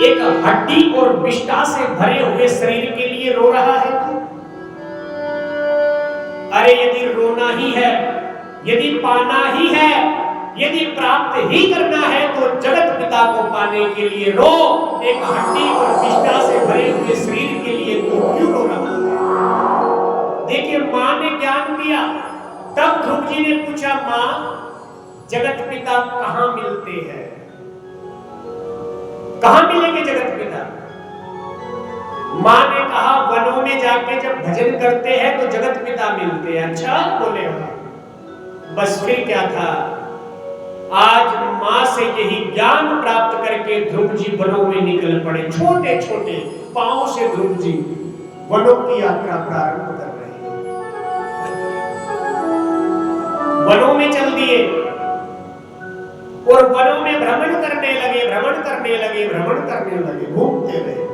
एक हड्डी और विष्ठा से भरे हुए शरीर के लिए रो रहा है तू? अरे यदि रोना ही है, यदि पाना ही है, यदि प्राप्त ही करना है तो जगत पिता को पाने के लिए रो। एक हड्डी और विष्ठा से भरे हुए शरीर के लिए तू क्यों रो रहा है? देखिए मां ने ज्ञान दिया। तब ध्रुव जी ने पूछा, मां जगत पिता कहां मिलते हैं? कहां मिलेंगे जगत पिता? मां ने कहा, वनों में जाके जब भजन करते हैं तो जगत पिता मिलते हैं। अच्छा, बोले हाँ। बस फिर क्या था, आज मां से यही ज्ञान प्राप्त करके ध्रुव जी वनों में निकल पड़े। छोटे छोटे पांव से ध्रुव जी वनों की यात्रा प्रारंभ कर रहे हैं। वनों में चल दिए और वनों में भ्रमण करने लगे, भ्रमण करने लगे, भ्रमण करने लगे, घूमते रहे।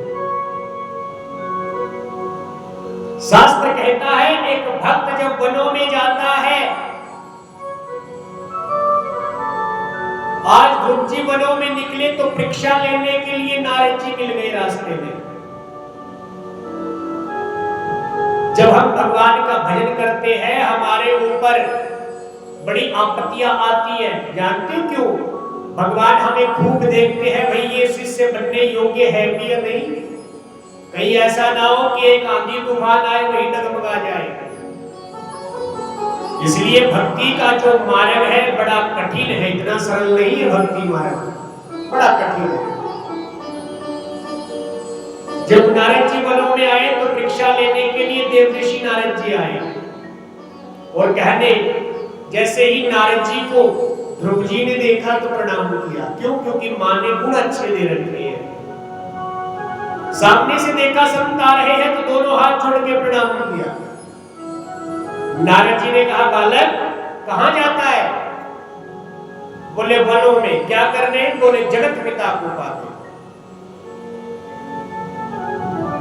शास्त्र कहता है एक भक्त जब वनों में जाता है, आज ध्रुव जी वनों में निकले तो परीक्षा लेने के लिए नारद जी मिल गए रास्ते में। जब हम भगवान का भजन करते हैं हमारे ऊपर बड़ी आपत्तियां आती है, जानते हो क्यों? भगवान हमें खूब देखते हैं, भाई ये शिष्य बनने योग्य है भी या नहीं। कहीं ऐसा ना हो कि एक आंधी तूफान आए वही डगमगा जाए। इसलिए भक्ति का जो मार्ग है बड़ा कठिन है, इतना सरल नहीं है। भक्ति मार्ग बड़ा कठिन है। जब नारद जी वनों में आए तो परीक्षा लेने के लिए देवऋषि नारद जी आए और कहने, जैसे ही नारद जी को ध्रुव जी ने देखा तो प्रणाम किया। क्यों? क्योंकि मां ने गुण अच्छे दे रखे हैं। सामने से देखा संत आ रहे हैं तो दोनों हाथ जोड़ के प्रणाम किया। नारद जी ने कहा, बालक कहां जाता है? बोले वनों में। क्या करने? बोले जगत पिता को पाने।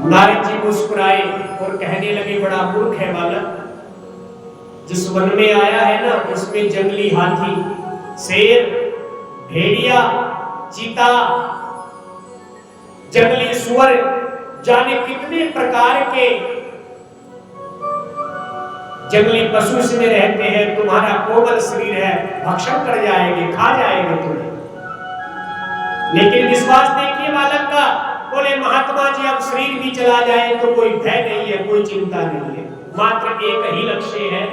नारद जी मुस्कुराए और कहने लगे, बड़ा मूर्ख है बालक। जिस वन में आया है ना उसमें जंगली हाथी, शेर, भेड़िया, चीता, जंगली सुअर, जाने कितने प्रकार के जंगली पशु इसमें रहते हैं। तुम्हारा कोमल शरीर है, भक्षण कर जाएंगे, खा जाएंगे तुम्हें। लेकिन विश्वास देखिए बालक का। बोले महात्मा जी अब शरीर भी चला जाए तो कोई भय नहीं है, कोई चिंता नहीं है। मात्र एक ही लक्ष्य है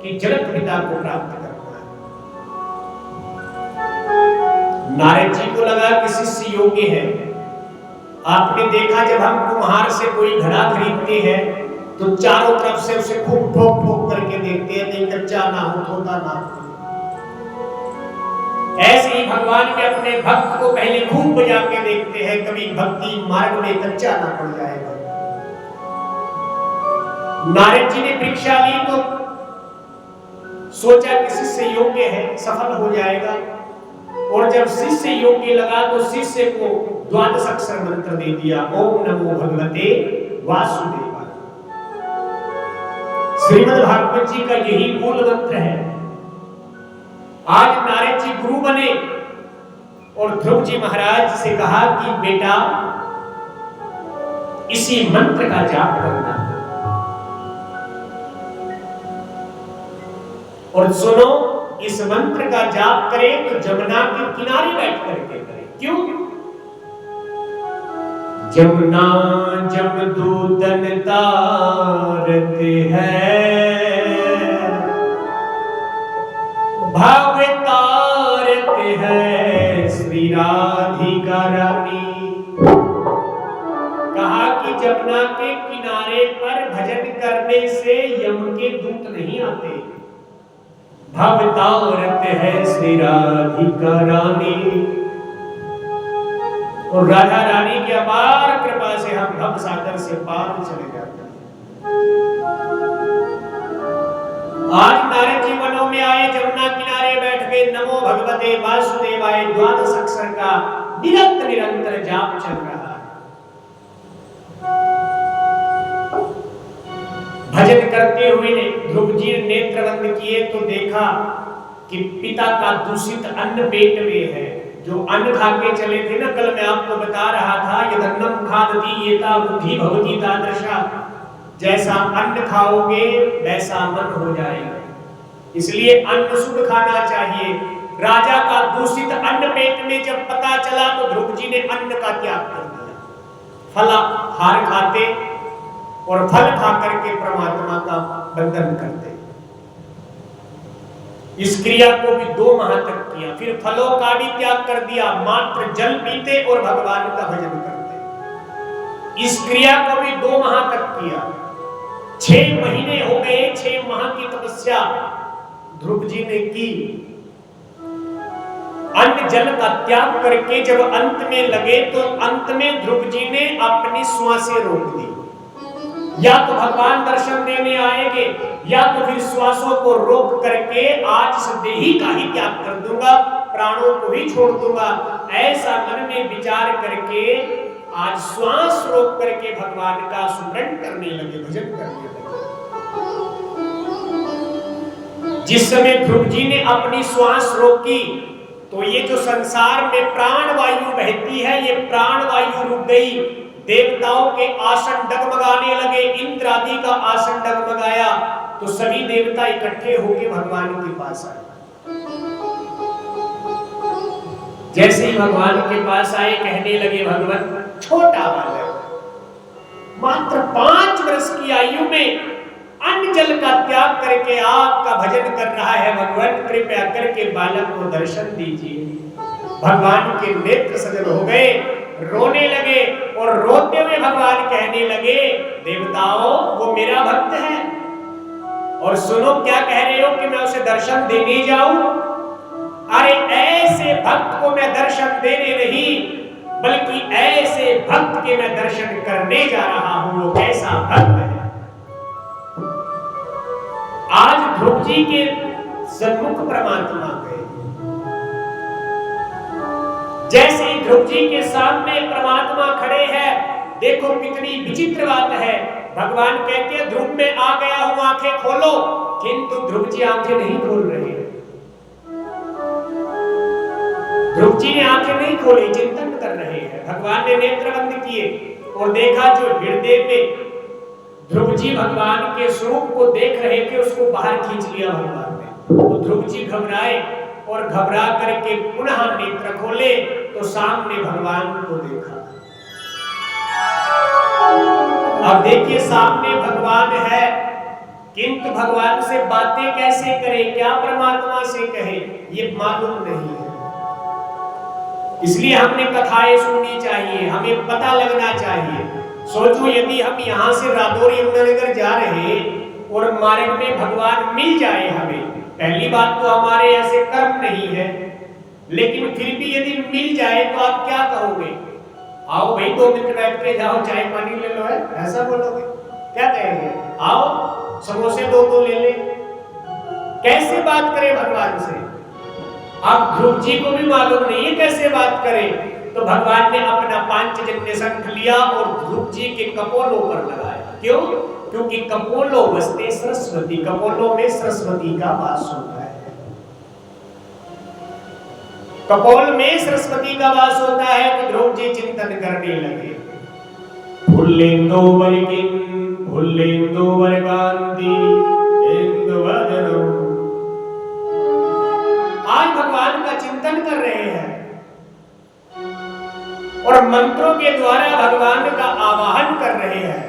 कि जगत पिता को प्राप्त करना है। नारद जी को लगा कि शिष्य योग्य है। आपने देखा जब हम कुम्हार से कोई घड़ा खरीदते हैं तो चारों तरफ से उसे खूब ठोक ठोक करके देखते हैं, नहीं कच्चा ना हो, धोता ना हो। ऐसे ही भगवान के अपने भक्त को पहले खूब बजा के देखते हैं, कभी भक्ति मार्ग में कच्चा ना पड़ जाएगा। नारद जी ने परीक्षा ली तो सोचा कि शिष्य योग्य है, सफल हो जाएगा। और जब शिष्य योग्य लगा तो शिष्य को द्वादश अक्षर मंत्र दे दिया, ओम नमो भगवते वासुदेवाय। श्रीमद् भागवत जी का यही मूल मंत्र है। आज नारद जी गुरु बने और ध्रुव जी महाराज से कहा कि बेटा इसी मंत्र का जाप करना और सुनो, इस मंत्र का जाप करें तो जमुना के किनारे बैठ करके करें। क्यों? जमुना जमदूतन तारत है, भाव तारत है श्री राधिका रानी। कहा कि जमुना के किनारे पर भजन करने से यम के दूत नहीं आते। भव तारत है श्री राधिका रानी। और राधा रानी की अपार कृपा से हम भव सागर से पार चले जाते हैं। आज नारद जी वनों में आए, जमुना किनारे बैठ गए, नमो भगवते वासुदेवाय द्वादश अक्षर का निरंतर जाप चल रहा है। भजन करते हुए ध्रुव जी ने नेत्र बंद किए तो देखा कि पिता का दूषित अन्न पेट में है। जो अन्न खा के चले थे ना, कल मैं आपको बता रहा था, यदन्नम खादति येता बुद्धि भवति तादृशा। जैसा अन्न खाओगे वैसा मन हो जाएगा। इसलिए अन्न शुद्ध खाना चाहिए। राजा का दूषित अन्न पेट में जब पता चला तो ध्रुव जी ने अन्न का त्याग कर दिया। फलाहार खाते और फल खा करके परमात्मा का बंधन करते। इस क्रिया को भी 2 माह तक किया, फिर फलों का भी त्याग कर दिया, मात्र जल पीते और भगवान का भजन करते। इस क्रिया को भी 2 माह तक किया। 6 महीने हो गए, 6 माह की तपस्या ध्रुव जी ने की। अन्न जल का त्याग करके जब अंत में लगे तो अंत में ध्रुव जी ने अपनी श्वासें रोक दी। या तो भगवान दर्शन देने आएंगे या तो फिर श्वासों को रोक करके आज इस देही का ही त्याग कर दूंगा, प्राणों को ही छोड़ दूंगा। ऐसा मन में विचार करके आज श्वास रोक करके भगवान का स्मरण करने लगे, भजन करने लगे। जिस समय ध्रुव जी ने अपनी श्वास रोकी तो ये जो संसार में प्राण वायु बहती है, ये प्राण वायु रुक गई, देवताओं के आसन डगमगाने लगे, इंद्र आदि का आसन डगमगाया, तो सभी देवता इकट्ठे होकर भगवान के पास आए। जैसे ही भगवान के पास आए, कहने लगे, भगवान छोटा बालक मात्र 5 वर्ष की आयु में अन्न जल का त्याग करके आपका भजन कर रहा है, भगवान कृपया करके बालक को दर्शन दीजिए। भगवान के नेत्र सजल हो गए, रोने लगे, और रोते हुए भगवान कहने लगे, देवताओं वो मेरा भक्त है, और सुनो क्या कह रहे हो कि मैं उसे दर्शन देने जाऊं? अरे ऐसे भक्त को मैं दर्शन देने नहीं, बल्कि ऐसे भक्त के मैं दर्शन करने जा रहा हूं। वो कैसा भक्त है? आज ध्रुव जी के सन्मुख परमात्मा गए। जैसे ही ध्रुव जी के सामने परमात्मा खड़े हैं, देखो कितनी विचित्र बात है। भगवान कहते हैं, ध्रुव में आ गया हूं, आंखें खोलो, किंतु ध्रुव जी आंखें नहीं खोल रहे हैं। ध्रुव जी ने आंखें नहीं खोली, चिंतन कर रहे हैं। भगवान ने नेत्र बंद किए और देखा जो हृदय में ध्रुव जी भगवान के स्वरूप को देख रहे थे, उसको बाहर खींच लिया भगवान ने। तो ध्रुव जी घबराए, और घबरा करके पुनः नेत्र खोले तो सामने भगवान को देखा। अब देखिए सामने भगवान है, किंतु भगवान से बातें कैसे करें, क्या परमात्मा से कहे, ये मालूम नहीं है। इसलिए हमने कथाएं सुननी चाहिए, हमें पता लगना चाहिए। सोचो यदि हम यहाँ से रादौर यमुनानगर जा रहे और मार्ग में भगवान मिल जाए हमें, पहली बात तो हमारे ऐसे कर्म नहीं है, लेकिन फिर भी यदि मिल जाए तो आप क्या कहोगे? आओ भाई 2 मिनट बैठ के जाओ, चाय पानी ले लो, है ऐसा बोलोगे? क्या कहेंगे? आओ समोसे 2 ले ले। कैसे बात करें भगवान से? अब ध्रुव जी को भी मालूम नहीं है कैसे बात करें, तो भगवान ने अपना पांचजन्य शंख लिया और ध्रुव जी के कपोलों पर लगाया। क्यों? क्योंकि कपोलों वसते सरस्वती, कपोलों में सरस्वती का वास होता है। कपोल में सरस्वती का वास होता है। तो ध्रुव जी चिंतन करने लगे, फुल्लेन्दुवर कांति इंदुवदनम। आज भगवान का चिंतन कर रहे हैं और मंत्रों के द्वारा भगवान का आवाहन कर रहे हैं।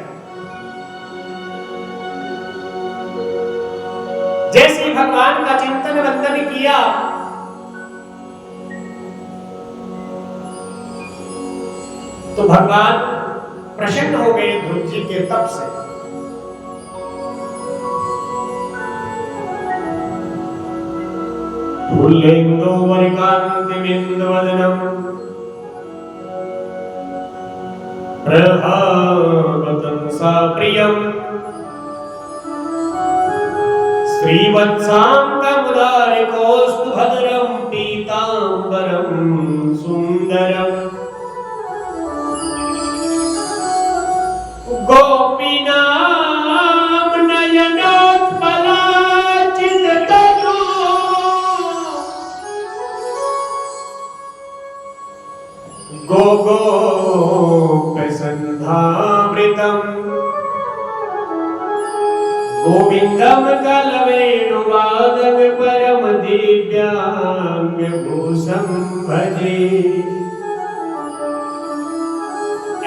जैसे ही भगवान का चिंतन वंदन किया, तो भगवान प्रसन्न हो गए ध्रुव जी के तप से। फुल्लेन्दुवर कांतिमिन्दवदनम प्रभावतंसा प्रियम श्रीवत्सांगमुदारिकोस्तु भद्रम पीतांबरम सुंदरम गोपीनाम नयनोत्पलाचिततनु गोगोपसन्धावृतम् गोविंदम कलवेणुवादन परम दिव्यांगभूषं भजे।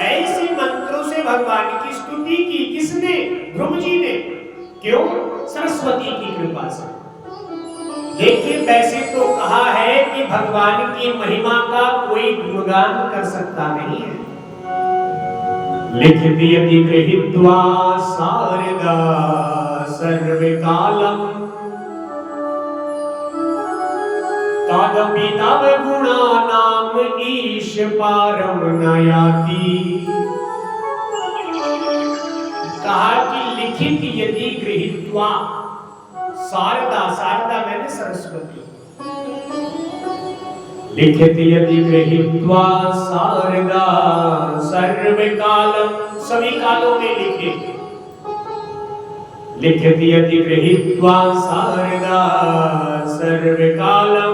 ऐसे मंत्रों से भगवान की स्तुति की किसने? ध्रुव जी ने। क्यों? सरस्वती की कृपा से। देखिए वैसे तो कहा है कि भगवान की महिमा का कोई गुणगान कर सकता नहीं है। लिखति यदि गृहीत्वा शारदा सर्वकालम तदपि तव गुणानाम ईश पारम न याति। कहा कि लिखित यदि गृहीत्वा, शारदा, शारदा मैंने सरस्वती, लिखित यदि गृहीत्वा शारदा सर्वकालम, सभी कालों में लिखे। लिखित यदि गृहीत्वा शारदा सर्वकालम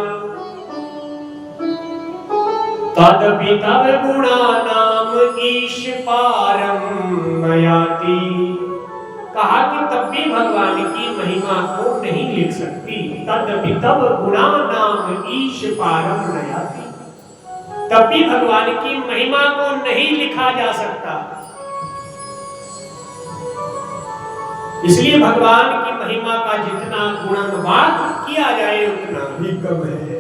तदपि तव गुणा नाम ईश पारम नयाति। कहा कि तब भी भगवान की महिमा को नहीं लिख सकती। तदपि तव गुणा नाम ईश पारम नयाति, तब भी भगवान की महिमा को नहीं लिखा जा सकता। इसलिए भगवान की महिमा का जितना गुणगान किया जाए उतना भी कम है।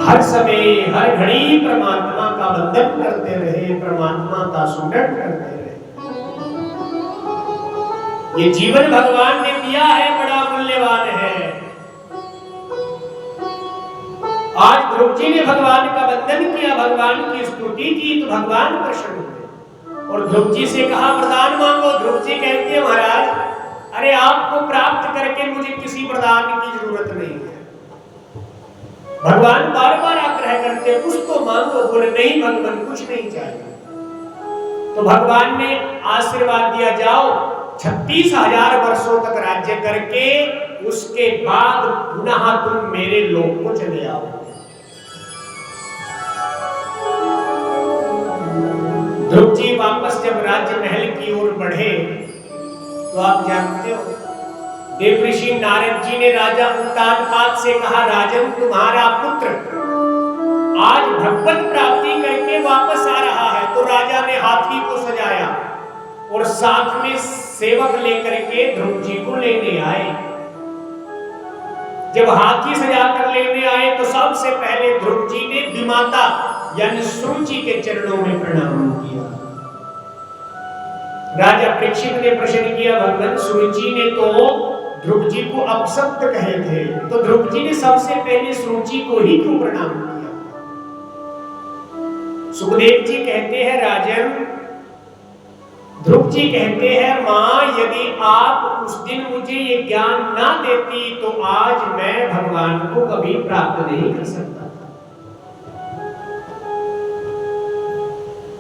हर समय हर घड़ी परमात्मा का वंदन करते रहे, परमात्मा का सुमरण करते रहे। ये जीवन भगवान ने दिया है, बड़ा मूल्यवान है। आज ध्रुव जी ने भगवान का वंदन किया, भगवान की स्तुति की, तो भगवान प्रसन्न हुए और ध्रुव जी से कहा वरदान मांगो। ध्रुव जी कहते हैं महाराज, अरे आपको प्राप्त करके मुझे किसी वरदान की जरूरत नहीं है। भगवान बार बार आग्रह करते कुछ तो मांगो, बोले नहीं भगवान कुछ नहीं चाहिए। तो भगवान ने आशीर्वाद दिया, जाओ 36,000 वर्षों तक राज्य करके उसके बाद पुनः तुम मेरे लोक को चले आओ। ध्रुव जी वापस जब राज्य महल की ओर बढ़े तो आप जानते हो देवऋषि नारद जी ने राजा उत्तानपाद से कहा, राजन तुम्हारा पुत्र आज भगवत प्राप्ति करके वापस आ रहा है। तो राजा ने हाथी को सजाया और साथ में सेवक लेकर के ध्रुव जी को लेने आए। जब हाथी सजाकर लेने आए तो सबसे पहले ध्रुव जी ने विमाता यानी सुरुचि के चरणों में प्रणाम किया। राजा परीक्षित ने प्रश्न किया, भगवान सुरुचि ने तो ध्रुव जी को अपशब्द कहे थे, तो ध्रुव जी ने सबसे पहले सुरुचि को ही क्यों प्रणाम किया? सुखदेव जी कहते हैं, राजन ध्रुव जी कहते हैं, मां यदि आप उस दिन मुझे ये ज्ञान ना देती तो आज मैं भगवान को कभी प्राप्त नहीं कर सकता।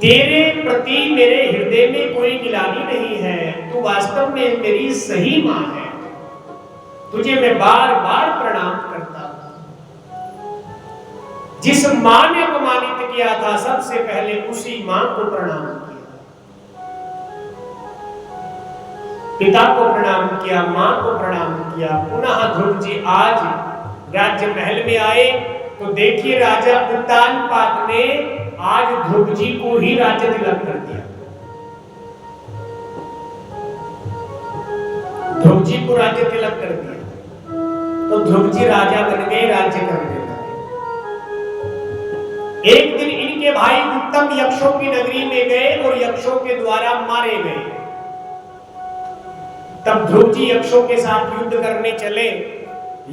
तेरे प्रति मेरे हृदय में कोई गिलानी नहीं है, तू वास्तव में मेरी सही मां है, तुझे मैं बार बार प्रणाम करता हूं। जिस मां ने अपमानित किया था सबसे पहले उसी मां को प्रणाम किया, पिता को प्रणाम किया, मां को प्रणाम किया। पुनः ध्रुव जी आज राज्य महल में आए तो देखिए राजा उत्तानपाद ने आज ध्रुव जी को ही राज्य तिलक कर दिया। ध्रुव जी को राज्य तिलक कर दिया तो ध्रुव जी राजा बन गए, राज्य करने लगे। एक दिन इनके भाई उत्तम यक्षों की नगरी में गए और यक्षों के द्वारा मारे गए। तब ध्रुव जी यक्षों के साथ युद्ध करने चले।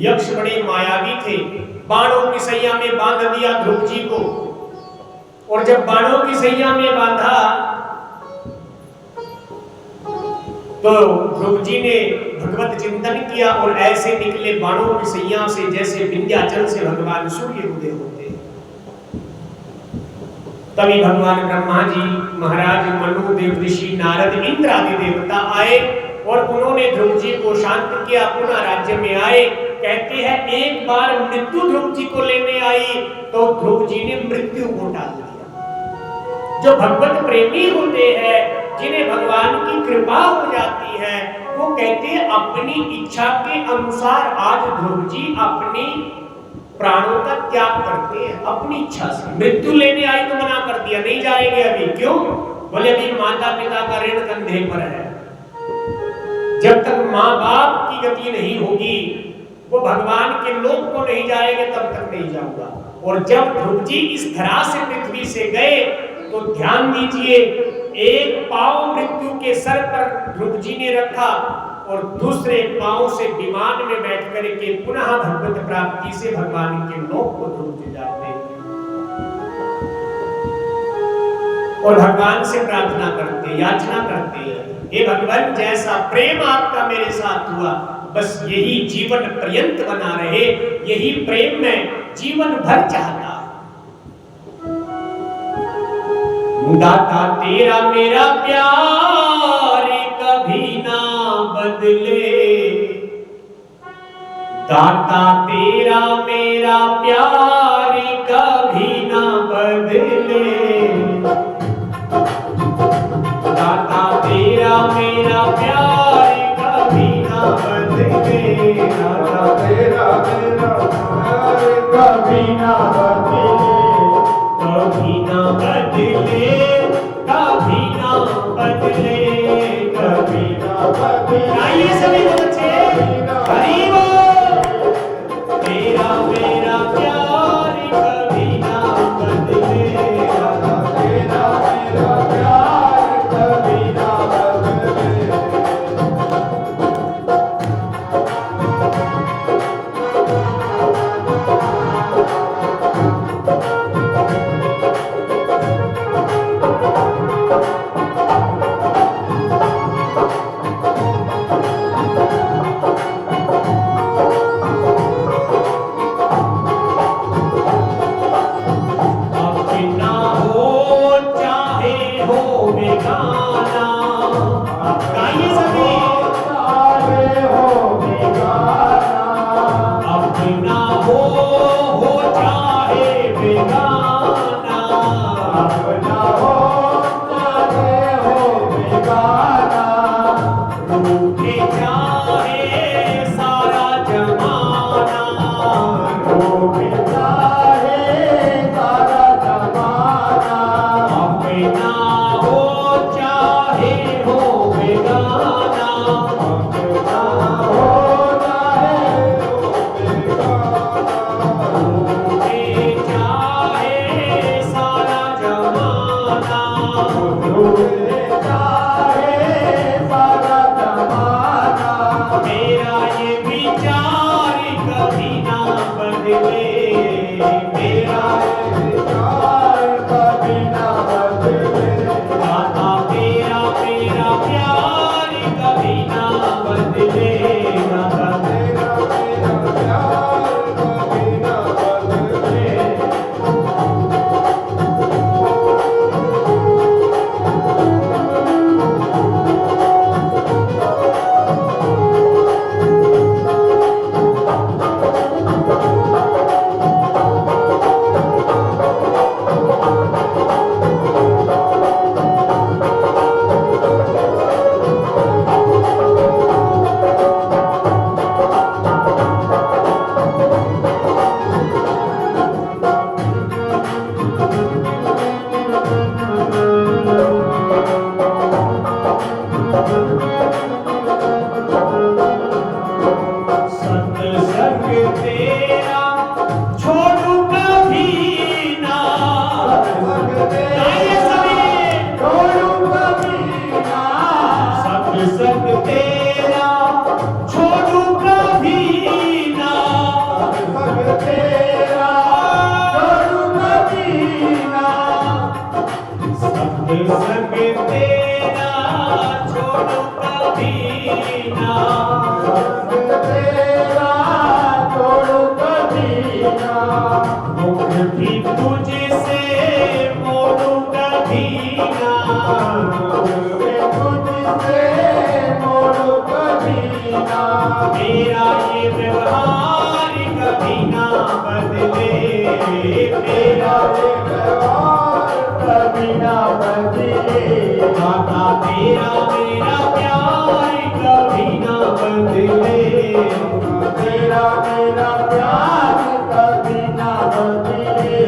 यक्ष बड़े मायावी थे, बाणों की सैया में बांध दिया ध्रुव जी को, और जब बाणों की सैया में बांधा तो ध्रुव जी ने भगवत चिंतन किया और ऐसे निकले बाणों की सैया से जैसे विंध्याचल से भगवान सूर्य उदय होते। तभी भगवान ब्रह्मा जी, महाराज मनु, देवऋषि नारद, इंद्र आदि देवता आए और उन्होंने ध्रुव जी को शांत किया, पुनः राज्य में आए। कहते हैं एक बार मृत्यु ध्रुव जी को लेने आई तो ध्रुव जी ने मृत्यु को टाल दिया। जो भगवत प्रेमी होते हैं, जिन्हें भगवान की कृपा हो जाती है, वो कहते हैं अपनी इच्छा के अनुसार आज ध्रुव जी अपनी प्राणों का त्याग करते हैं अपनी इच्छा से। मृत्यु लेने आई तो मना कर दिया, नहीं जाएंगे अभी। क्यों? बोले अभी माता पिता का ऋण कंधे पर है, जब तक माँ बाप की गति नहीं होगी, वो भगवान के लोक को नहीं जाएंगे, तब तक नहीं जाऊंगा। और जब ध्रुव जी इस धरा से पृथ्वी से गए तो ध्यान दीजिए, एक पांव मृत्यु के सर पर ध्रुव जी ने रखा और दूसरे पांव से विमान में बैठ करके पुनः भगवत प्राप्ति से भगवान के लोक को ध्रुव जी जाते और भगवान से प्रार्थना करते, याचना करते हैं, हे भगवान जैसा प्रेम आपका मेरे साथ हुआ बस यही जीवन पर्यंत बना रहे, यही प्रेम मैं जीवन भर चाहता। दाता तेरा मेरा प्यार कभी ना बदले, दाता तेरा मेरा प्यार कभी ना बदले। दाता तेरा मेरा प्यार कभी ना बदले। दाता तेरा मेरा प्यार कभी ना बदले, कभी ना बदले, कभी ना बदले, कभी ना बदले। आइए सभी बच्चे हरि बोल। तेरा मेरा प्यार कभी ना बदले। तेरा मेरा प्यार कभी ना बदले। अपना हो चाहे हो बेगाना। गाइए सभी। चाहे हो बेगाना, अपना हो चाहे बेगाना। अपना हो चाहे हो बेगाना, रूठे चाहे सारा जमाना। रूठे चाहे सारा जमाना, अपना हो चाहे हो बेगाना। अपना हो चाहे हो बेगाना, रूठे चाहे सारा जमाना। रूठे चाहे सारा जमाना, मेरा ये विचार कभी ना बदले। मेरा विचार कभी ना बदले। दाता तेरा मेरा प्यार कभी ना बदले। दाता तेरा मेरा प्यार कभी ना बदले। सत्संग तेरा छोड़ू कभी ना। गाइए सभी। छोड़ू कभी ना, सत्संग तेरा छोड़ू कभी ना। सत्संग तेरा छोड़ू कभी ना, सत्संग तेरा छोड़ू कभी ना। सत्संग तेरा छोड़ू कभी ना, मुख भी तुझसे मोड़ू कभी ना। तुझसे मोड़ू कभी ना, मेरा ये व्यवहार कभी ना बदले। मेरा व्यवहार कभी ना बदले। दाता तेरा मेरा प्यार कभी ना बदले। तेरा मेरा प्यार कभी ना बदले।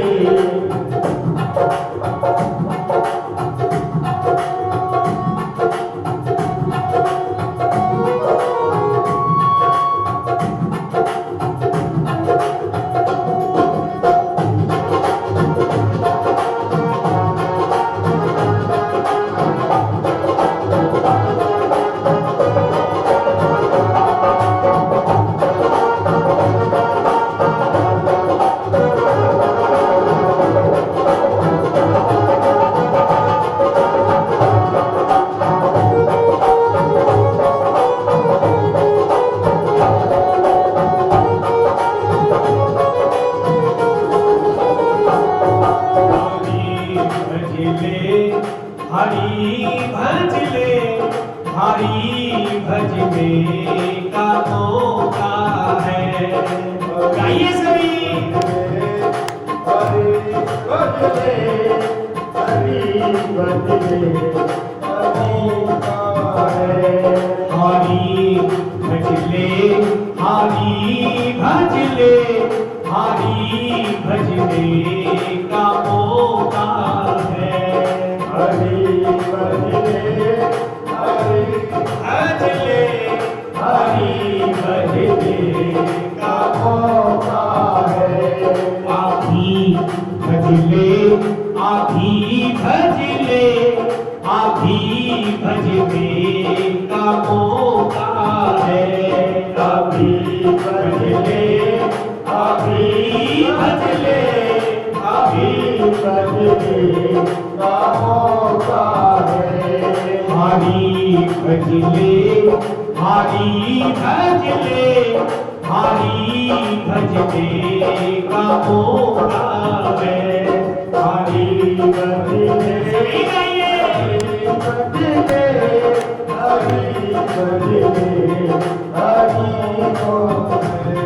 बदले हरि का है। हरि भजले हरि भजले हरि भजले का मौका है। हरि बदले हरि भजले हरि भजले का मौका है। आभी भजले आभी भजले आभी भजले का मौका है। अभी बदले अभी भजले अभी बदले का मौका है। हरि भजले हरि भजले हरि भजले का मौका है। हरि बदले सभी गाइए। बदले हरि बदले हरि को है।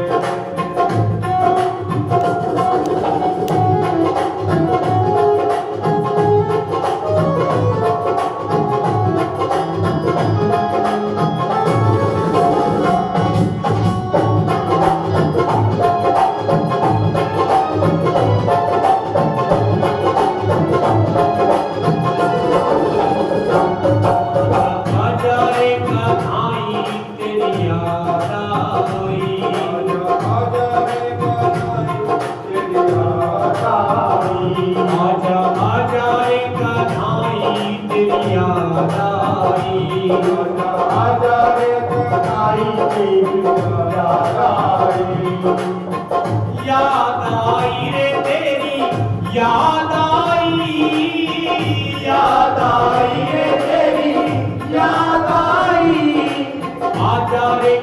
हजारे कन्हाई तेरी याद आई। आजा रे कन्हैया तेरी याद आई। आजा आजा रे कन्हाई तेरी याद आई। आजा रे कन्हैया तेरी याद आई। याद आई रे तेरी याद आई। याद आई रे तेरी याद आई। आजा रे